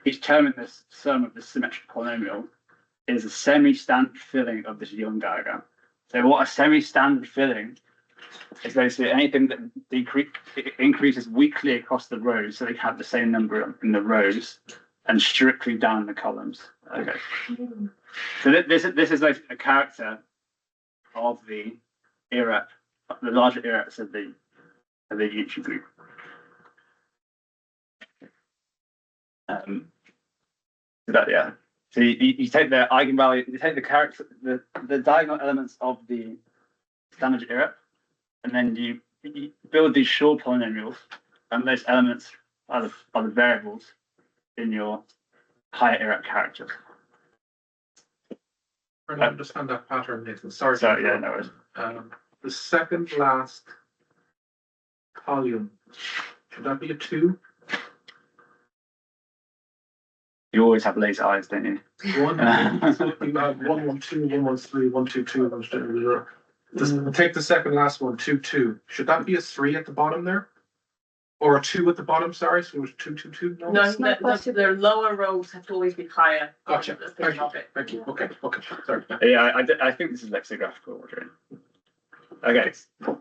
each term in this sum of the symmetric polynomial is a semi-standard filling of this Young diagram. So what a semi-standard filling is basically anything that increases weakly across the rows, so they have the same number in the rows, and strictly down the columns. Okay. So this is like a character of the irrad, the larger irrads of the Yuchi group. So you take the eigenvalue, you take the character, the diagonal elements of the standard irrad, and then you build these Shor polynomials, and those elements are the variables in your higher irrad characters. I don't understand that pattern, Nathan. Sorry. Sorry, yeah, no worries. The second last column, should that be a 2? You always have laser eyes, don't you? One, so you have 1, 1, 2, 1, 1, 3, 1, 2, 2, 1, 2, 0. Just take the second last one, 2, 2. Should that be a 3 at the bottom there? Or a 2 at the bottom, sorry, so it was 2, 2, 2? No, the lower rows have to always be higher. Gotcha. Thank you. Thank you. Okay, sorry. Yeah, I think this is lexicographical ordering. Okay,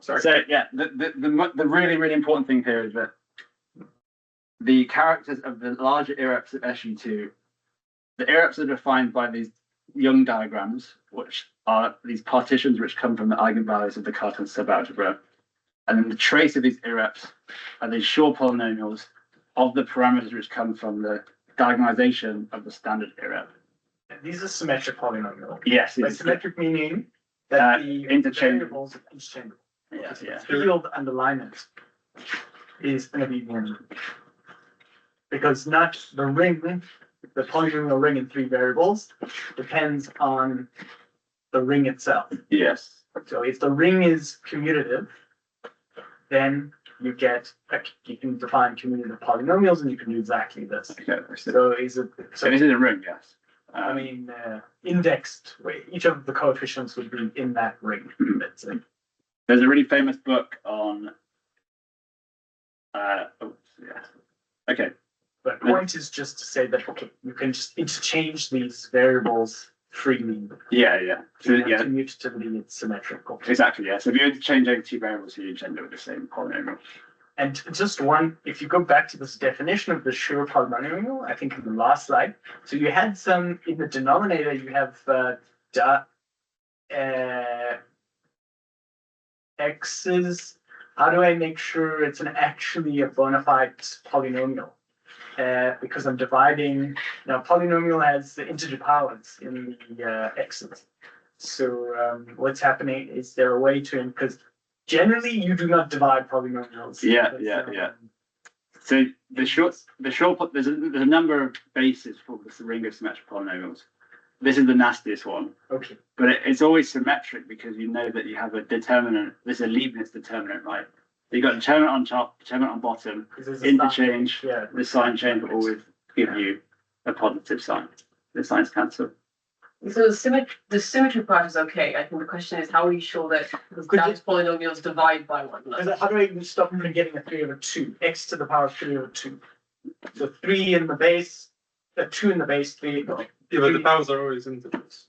Sorry. so yeah, the really, really important thing here is that the characters of the larger irreps of SU2, the irreps are defined by these Young diagrams, which are these partitions which come from the eigenvalues of the Cartan subalgebra. And then the trace of these irreps are these Shor polynomials of the parameters which come from the diagonalization of the standard irrep. These are symmetric polynomials. Yes, By symmetric meaning that the interchangeable. variables are interchangeable. Yeah, So yeah. the field and alignment is going to be one. Because not the ring, the polynomial ring in 3 variables depends on the ring itself. Yes. So if the ring is commutative, then you can define commutative polynomials, and you can do exactly this. Okay. So is it? So this is a ring, yes. I mean, indexed. Each of the coefficients would be in that ring. Let's say. There's a really famous book on. Okay. But the point is just to say that you can just interchange these variables freely. Yeah, yeah. So yeah, Commutatively, it's symmetrical. exactly. Yeah. So if you interchange over 2 variables, you interchange over the same polynomial. And just one, if you go back to this definition of the Schur polynomial, I think in the last slide, so you had some, in the denominator, you have x's. How do I make sure it's actually a bona fide polynomial? Because I'm dividing, now polynomial has the integer powers in the x's. So what's happening is there a way to, because generally you do not divide polynomials. Yeah. So there's a number of bases for this ring of symmetric polynomials. This is the nastiest one. Okay. But it's always symmetric because you know that you have a determinant. This is a Leibniz determinant, right? So you've got determinant on top, determinant on bottom, interchange. Yeah. The sign change will always give you a positive sign. The signs cancel. So the symmetry part is okay. I think the question is how are you sure that those polynomials divide by one another? How do I even stop from getting a 3 over 2? X to the power of 3 over 2. So 3 in the base, 2 in the base, 3. Yeah, but the powers are always integers.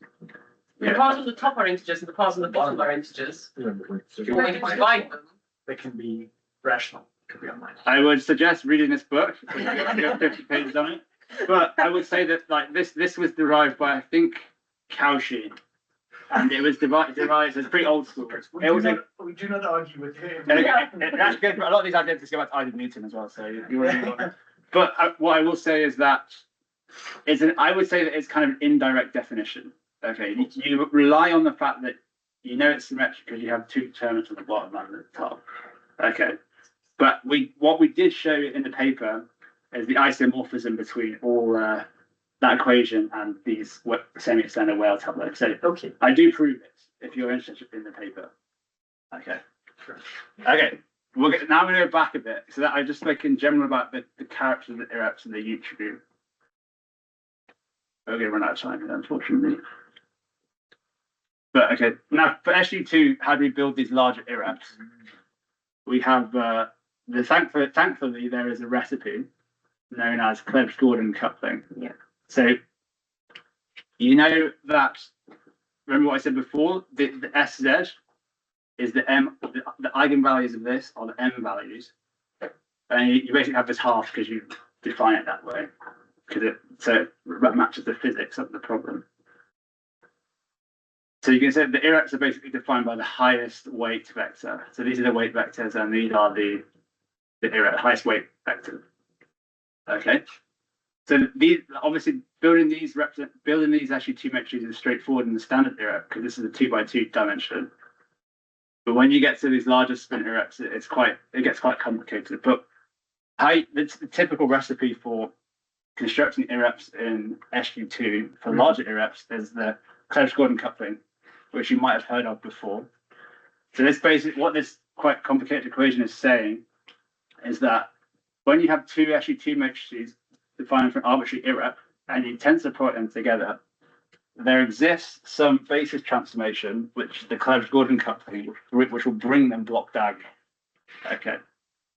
The powers on the top are integers and the powers on the bottom are integers. If you want to divide them, They can be rational. Could be online. I would suggest reading this book. You have 50 pages on it. But I would say that like this was derived by I think Cauchy, and it was derived. It's pretty old school. We do not argue with him. That's good. A lot of these identities go back to Isaac Newton as well. So you already know. But what I will say is that I would say that it's kind of an indirect definition. Okay, you rely on the fact that you know it's symmetric because you have 2 determinants at the bottom and the top. Okay, but what we did show in the paper is the isomorphism between all that equation and these semi-extended Weyl tableaux. So Okay. I do prove it if you're interested in the paper. Okay. Sure. Okay. Now we're going to go back a bit. So that I just spoke in general about the characters of the irreps and the U-true. We're going to run out of time here, unfortunately. But okay, now for SU2, how do we build these larger irreps? We have thankfully there is a recipe known as Krebs-Gordon coupling. Yeah. So you know that, remember what I said before, the SZ is the eigenvalues of this are the M values. And you basically have this half because you define it that way. So it matches the physics of the problem. So you can say the irreps are basically defined by the highest weight vector. So these are the weight vectors and these are the highest weight vectors. Okay. So these obviously building these actually 2 matrices is straightforward in the standard irrep because this is a 2x2 dimension. But when you get to these larger spin irreps, it gets quite complicated. But it's the typical recipe for constructing irreps in SU2 for larger irreps is the Clebsch-Gordon coupling, which you might have heard of before. So this basically, what this quite complicated equation is saying is that when you have two matrices defined for an arbitrary irrep and you tensor product them together, there exists some basis transformation, which is the Clebsch-Gordon coupling, which will bring them block diagonal. Okay.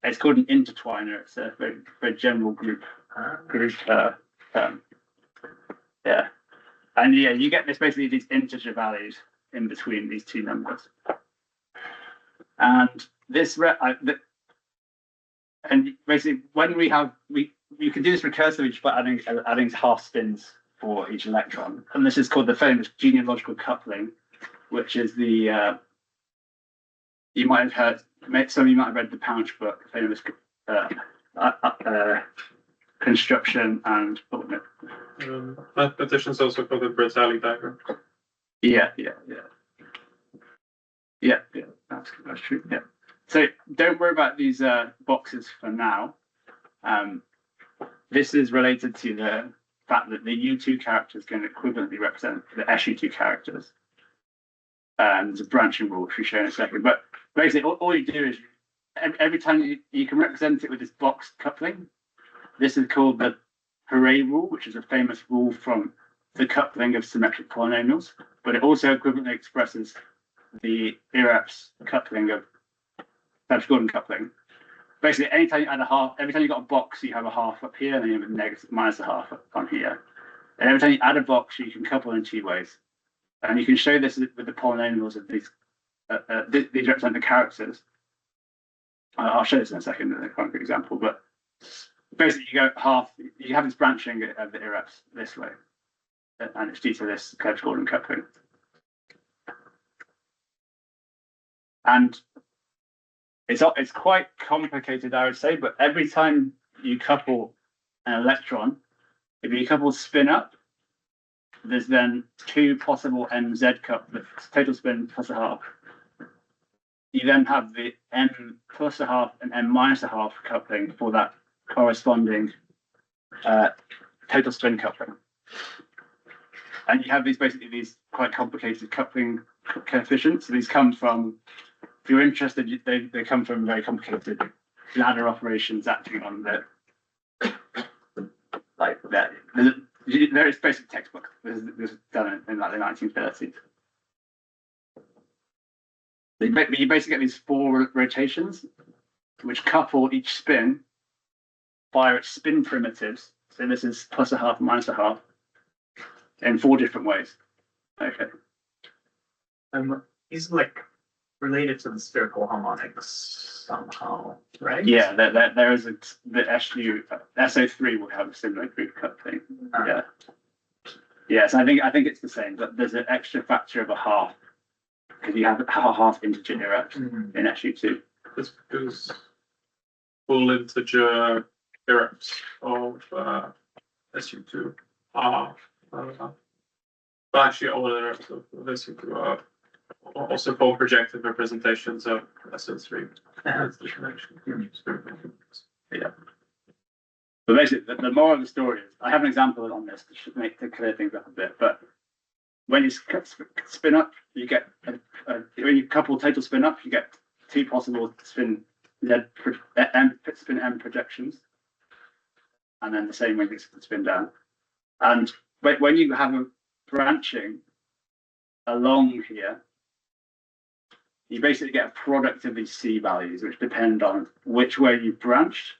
It's called an intertwiner. It's a very, very general group term. Yeah. And yeah, you get this basically these integer values in between these two numbers. And this and basically when you can do this recursively just by adding half spins for each electron. And this is called the famous genealogical coupling, which is the you might have heard, some of you might have read the Pouch book, famous construction and mathematicians also call it Bernoulli diagram. Yeah. That's true. Yeah. So don't worry about these boxes for now. This is related to the fact that the U2 characters can equivalently represent the SU2 characters. There's a branching rule, which we'll show in a second. But basically, all you do is every time you can represent it with this box coupling. This is called the Hooray rule, which is a famous rule from the coupling of symmetric polynomials. But it also equivalently expresses the Irep's coupling of Clebsch-Gordon coupling. Basically, anytime you add a half, every time you got a box, you have a half up here, and then you have a negative minus a half up on here. And every time you add a box, you can couple in two ways. And you can show this with the polynomials of these. These represent the characters. I'll show this in a second in a concrete example. But basically, you go half. You have this branching of the Ireps this way, and it's due to this Clebsch-Gordon coupling. And it's quite complicated, I would say. But every time you couple an electron, if you couple spin up, there's then two possible MZ couplings, total spin plus a half. You then have the M plus a half and M minus a half coupling for that corresponding total spin coupling. And you have basically these quite complicated coupling coefficients. So these come from, if you're interested, they come from very complicated ladder operations acting on the, like that. There is basic textbook. This is done in like the 1930s. You basically get these four rotations, which couple each spin via its spin primitives. So this is plus a half, minus a half, in four different ways. Okay. He's like related to the spherical harmonics somehow, right? Yeah, there is the SO3 will have a similar group coupling. Yeah. Yes, I think it's the same, but there's an extra factor of a half because you have a half integer Ireps in SU2. This is full integer Ireps of SU2 are but actually all Ireps of SU2 are also full projective representations of SO3. That's the connection. Yeah. But basically, the moral of the story is, I have an example on this to clear things up a bit. But when you spin up, you get when you couple total spin up, you get two possible spin M projections, and then the same when you spin down. And when you have a branching along here, you basically get a product of these C values, which depend on which way you branched.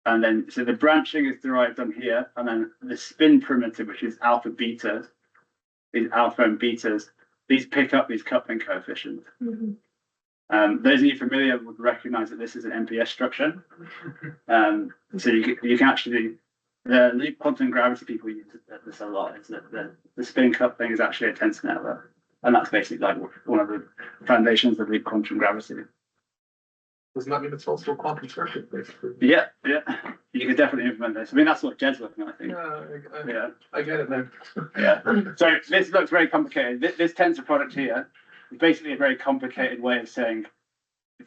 And then, so the branching is derived on here, and then the spin primitive, which is alpha beta, these alpha and betas, these pick up these coupling coefficients. Those of you familiar would recognize that this is an MPS structure. So you can actually, the loop quantum gravity people use this a lot. Is that the spin coupling is actually a tensor network. And that's basically like one of the foundations of loop quantum gravity. Doesn't that mean it's also a quantum circuit, basically? Yeah. You could definitely implement this. I mean, that's what Jed's working on, I think. Yeah, I get it now. Yeah. So this looks very complicated. This tensor product here is basically a very complicated way of saying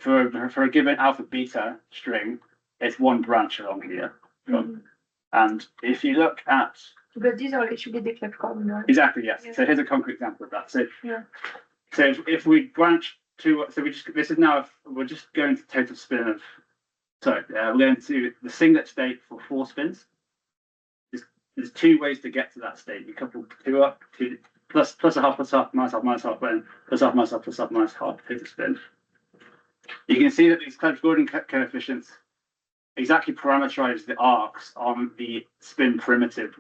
for a given alpha beta string, it's one branch along here. And if you look at But these are literally declared common, right? Exactly, yes. Yeah. So here's a concrete example of that. So, Yeah. so if we branch to, so this is now, we're just going to total spin of, sorry, we're going to the singlet state for 4 spins. There's 2 ways to get to that state. You couple 2 up, 2 plus a half, minus half, then plus half, minus half, total spin. You can see that these Clebsch-Gordan coefficients exactly parameterize the arcs on the spin primitive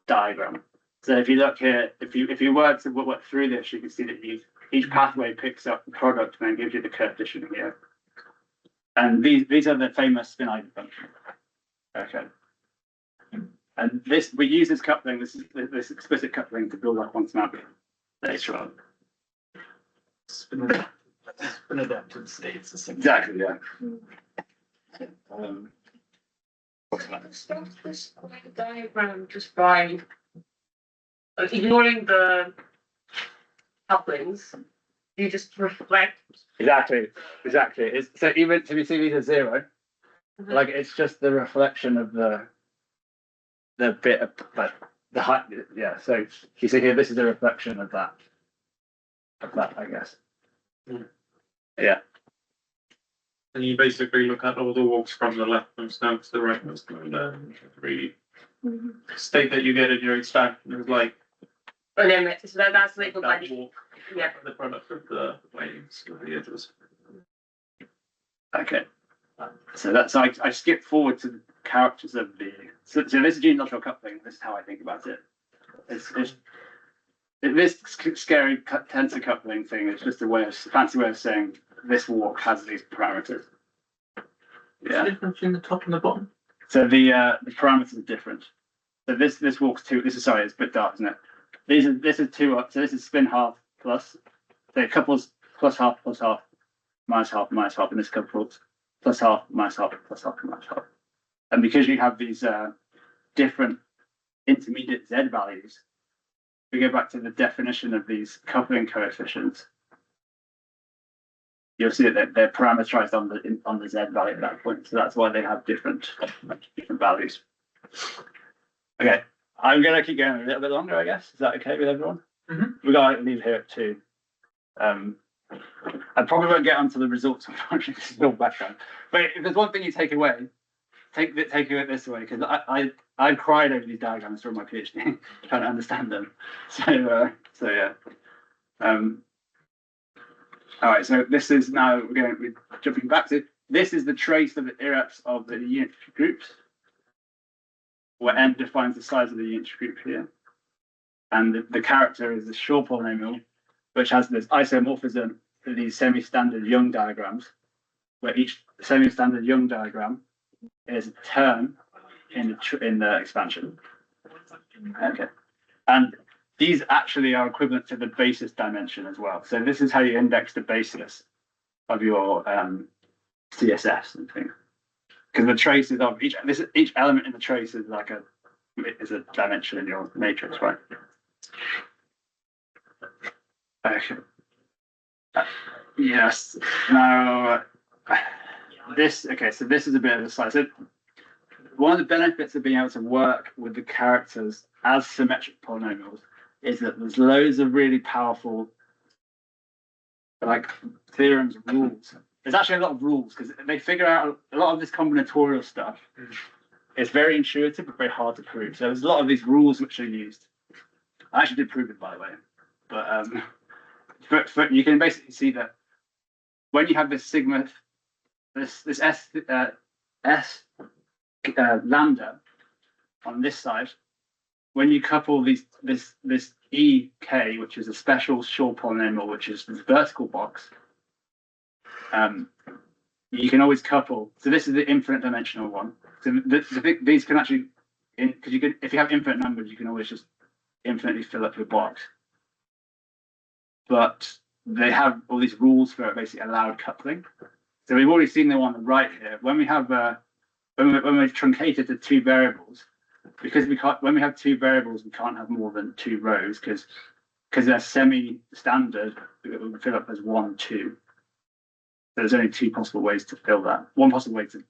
diagram. So if you look here, if you were to work through this, you can see that each pathway picks up the product and then gives you the coefficient here. And these are the famous spin eigenfunction. Okay. And we use this coupling, this explicit coupling to build our quantum map later on. Spin adapted states. Exactly, yeah. Start this diagram just by ignoring the couplings. You just reflect. Exactly. So even if you see these as 0, like it's just the reflection of the bit of like the height. Yeah. So you see here, this is a reflection of that, I guess. Yeah. And you basically look at all the walks from the leftmost down to the rightmost node, and every state that you get in your expansion is like An image. So that's labeled by that the walk, yeah. the product of the waves of the edges. Okay. So that's I skipped forward to the characters of the. So this is geometrical coupling. This is how I think about it. This scary tensor coupling thing is just a fancy way of saying this walk has these parameters. What's the difference between the top and the bottom? So the parameters are different. So this walks 2. This is sorry, it's a bit dark, isn't it? This is 2 up. So this is spin half plus. So couples plus half, minus half, and this couples plus half, minus half, minus half. And because you have these different intermediate z values, we go back to the definition of these coupling coefficients. You'll see that they're parameterized on the z value at that point. So that's why they have different values. Okay, I'm gonna keep going a little bit longer, I guess. Is that okay with everyone? We gotta leave here at 2. I probably won't get onto the results, unfortunately, this is all background. But if there's one thing you take away, take it this way, because I cried over these diagrams during my PhD, trying to understand them. So yeah. All right, so this is now we're jumping back to this is the trace of the irreps of the unit groups, where n defines the size of the unit group here, and the character is the Shor polynomial, which has this isomorphism to these semi-standard Young diagrams, where each semi-standard Young diagram is a term in the expansion. Okay, and these actually are equivalent to the basis dimension as well. So this is how you index the basis of your CSS and things, because the traces of each element in the trace is like a dimension in your matrix, right? Okay. Yes. Now so this is a bit of a slide. So one of the benefits of being able to work with the characters as symmetric polynomials is that there's loads of really powerful like theorems and rules. There's actually a lot of rules because they figure out a lot of this combinatorial stuff. It's very intuitive but very hard to prove. So there's a lot of these rules which are used. I actually did prove it, by the way, but you can basically see that when you have this sigma, this s lambda on this side, when you couple this ek, which is a special Shor polynomial, which is this vertical box, you can always couple. So this is the infinite dimensional one. So these can actually, because you can, if you have infinite numbers, you can always just infinitely fill up your box. But they have all these rules for basically allowed coupling. So we've already seen the one on the right here. When we have when we've truncated to 2 variables, because when we have 2 variables, we can't have more than 2 rows because they're semi-standard. It will fill up as 1, 2. So there's only 2 possible ways to fill that. One possible way you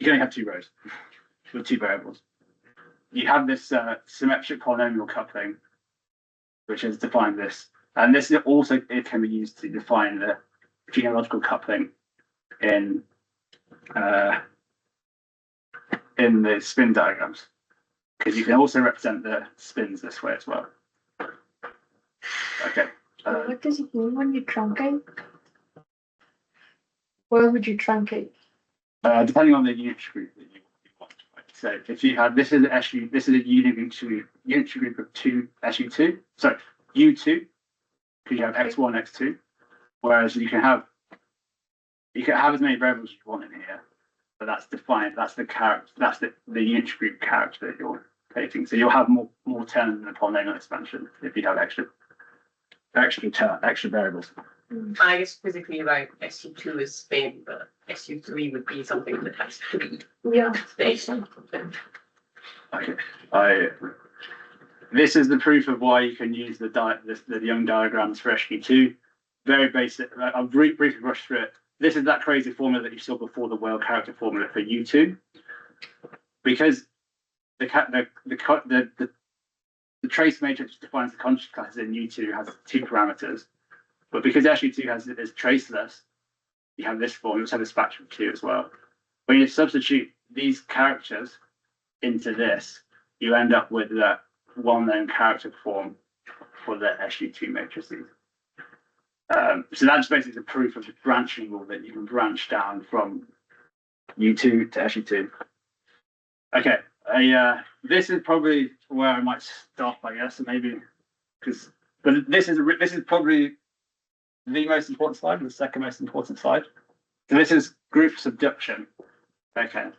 can only have 2 rows with 2 variables. you have this symmetric polynomial coupling, which has defined this. And this is also, it can be used to define the genealogical coupling in the spin diagrams, because you can also represent the spins this way as well. Okay. What does it mean when you truncate? Where would you truncate? Depending on the unit group that you want. Right? So if you have this is a unit group of two SU2. So U2, because you have x1, x2, whereas you can have as many variables as you want in here, but that's defined. That's the character. That's the unit group character that you're taking. So you'll have more terms in the polynomial expansion if you have extra variables. I guess physically, like SU2 is spin, but SU3 would be something that has three states. Okay. This is the proof of why you can use the Young diagrams for SU2. Very basic. I'll briefly rush through it. This is that crazy formula that you saw before, the Weyl character formula for U2, because the trace matrix defines the conscious classes in U2 has two parameters, but because SU2 is traceless, you have this form. You also have this factor of 2 as well. When you substitute these characters into this, you end up with the well-known character form for the SU2 matrices. So that's basically the proof of the branching rule, that you can branch down from U2 to SU2. Okay, this is probably where I might stop, I guess, maybe but this is probably the most important slide, the second most important slide. So this is group subduction. Okay,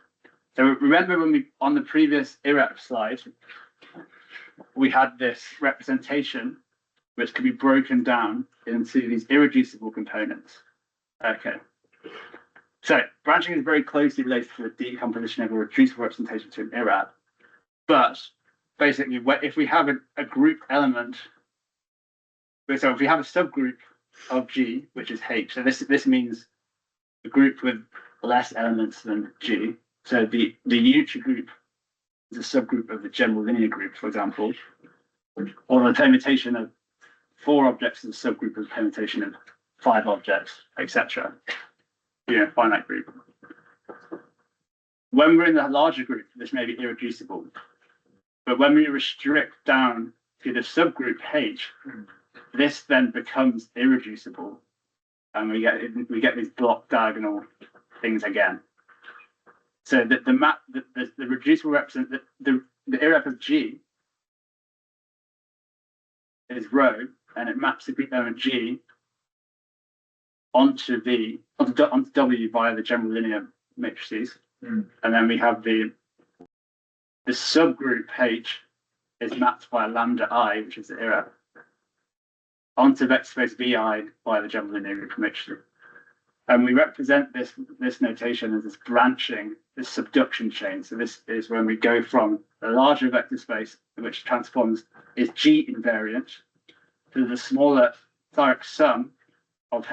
so remember when on the previous IREP slide, we had this representation which can be broken down into these irreducible components. Okay. So branching is very closely related to the decomposition of a reducible representation to an IRAP. But basically, if we have a group element, so if we have a subgroup of G, which is H, so this means a group with less elements than G. So the unitary group is a subgroup of the general linear group, for example, or the permutation of 4 objects is a subgroup of the permutation of 5 objects, etc. Finite group. When we're in the larger group, this may be irreducible. But when we restrict down to the subgroup H, this then becomes irreducible, and we get these block diagonal things again. So the reducible represent the IREP of G is rho, and it maps the group element G onto W via the general linear matrices, and then we have the subgroup H is mapped by lambda I, which is the IREP, onto vector space VI by the general linear group matrix. And we represent this notation as this branching, this subduction chain. So this is when we go from a larger vector space, which transforms is G invariant, to the smaller direct sum of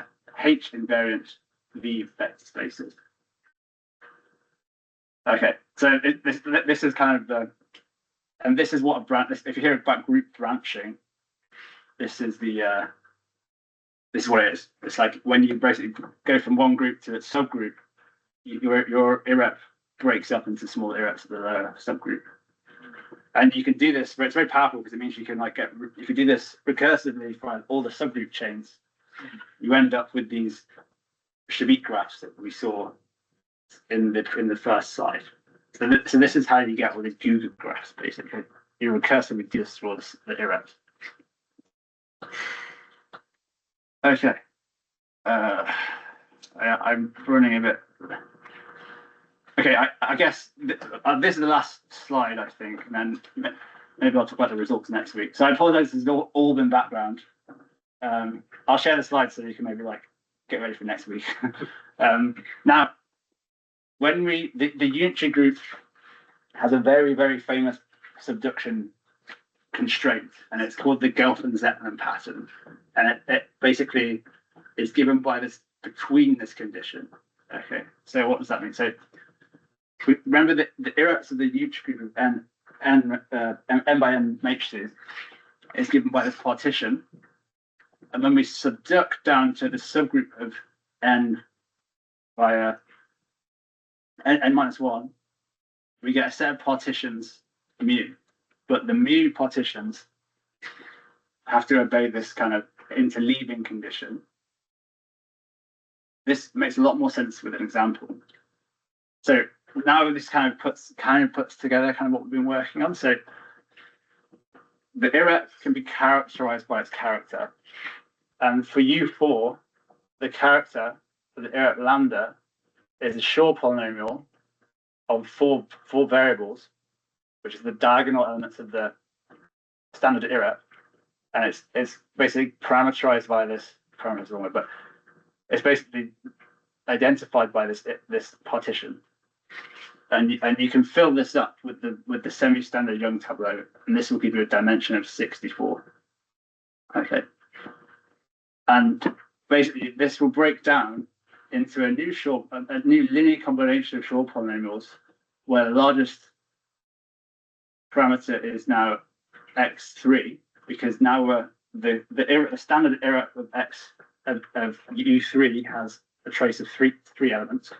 H invariant V vector spaces. Okay, so this is kind of and this is what a branch. If you hear about group branching, this is what it is. It's like when you basically go from one group to a subgroup, your IREP breaks up into small IREPs of the subgroup. And you can do this, but it's very powerful because it means you can you can do this recursively for all the subgroup chains. You end up with these Shabit graphs that we saw in the first slide. So this is how you get all these Google graphs, basically. You recursively do this for all the IREPs. Okay. I'm running a bit. Okay, I guess this is the last slide, I think, and then maybe I'll talk about the results next week. So I apologize, this has all been background. I'll share the slides so you can maybe get ready for next week. Now, when the unitary group has a very, very famous subduction constraint, and it's called the Gelfand-Zeppelin pattern, and it basically is given by between this condition. Okay, so what does that mean? So remember that the IREPs of the unitary group of N n by n matrices is given by this partition. And when we subduct down to the subgroup of n by n minus 1, we get a set of partitions mu. But the mu partitions have to obey this kind of interleaving condition. This makes a lot more sense with an example. So now this kind of puts together kind of what we've been working on. So the irrep can be characterized by its character. And for U4, the character for the irrep lambda is a Shor polynomial of four variables, which is the diagonal elements of the standard irrep. And it's basically parameterized by this parameter wrong way, but it's basically identified by this partition. And you can fill this up with the semi-standard Young tableau, and this will give you a dimension of 64. Okay. And basically this will break down into a new linear combination of Shor polynomials, where the largest parameter is now x3, because now we're the standard irrep of x of u3 has a trace of three elements.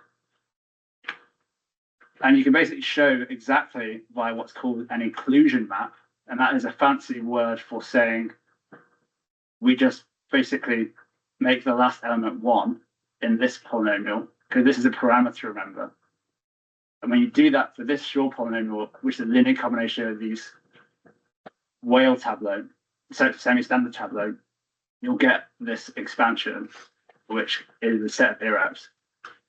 And you can basically show exactly by what's called an inclusion map, and that is a fancy word for saying we just basically make the last element 1 in this polynomial, because this is a parameter, remember. And when you do that for this Shor polynomial, which is a linear combination of these Weyl tableau, semi-standard tableau, you'll get this expansion, which is a set of irreps.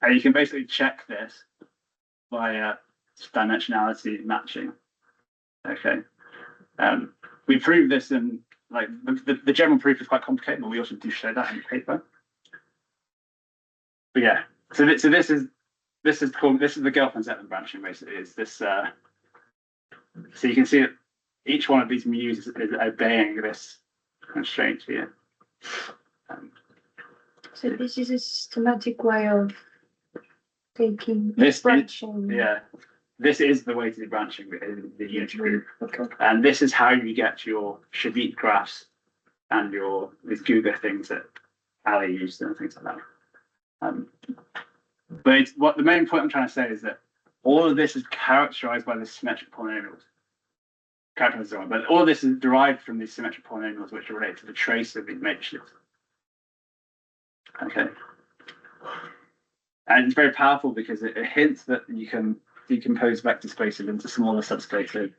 And you can basically check this via dimensionality matching. Okay. We prove this in the general proof is quite complicated, but we also do show that in the paper. But yeah, so this is the Gelfand-Zeppelin branching basically. Is this so you can see that each one of these mu's is obeying this constraint here. So this is a systematic way of taking this branching. This is the way to do branching in the unity group. Okay. And this is how you get your Shavit graphs and these Google things that Ali used and things like that. But the main point I'm trying to say is that all of this is characterized by the symmetric polynomials. But all of this is derived from these symmetric polynomials, which are related to the trace of these matrices. Okay. And it's very powerful because it hints that you can decompose vector spaces into smaller subspaces.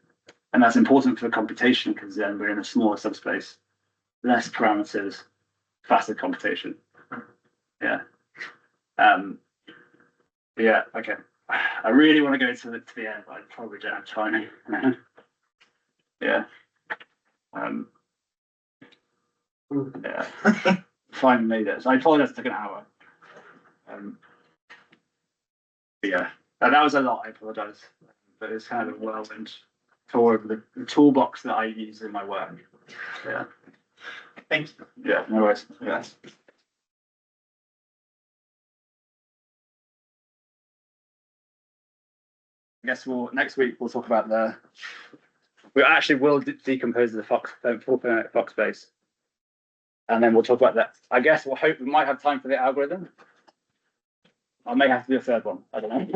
And that's important for the computation because then we're in a smaller subspace, less parameters, faster computation. Yeah. Yeah, okay. I really want to go to the end, but I probably don't have time. Yeah. Yeah. Finally made it. So I apologize it took an hour. But yeah. That was a lot, I apologize. But it's kind of a whirlwind tour of the toolbox that I use in my work. Yeah. Thanks. Yeah, no worries. Yeah. I guess next week we'll talk about we actually will decompose the Fermionic Fock space. And then we'll talk about that. I guess we might have time for the algorithm. I may have to do a third one. I don't know.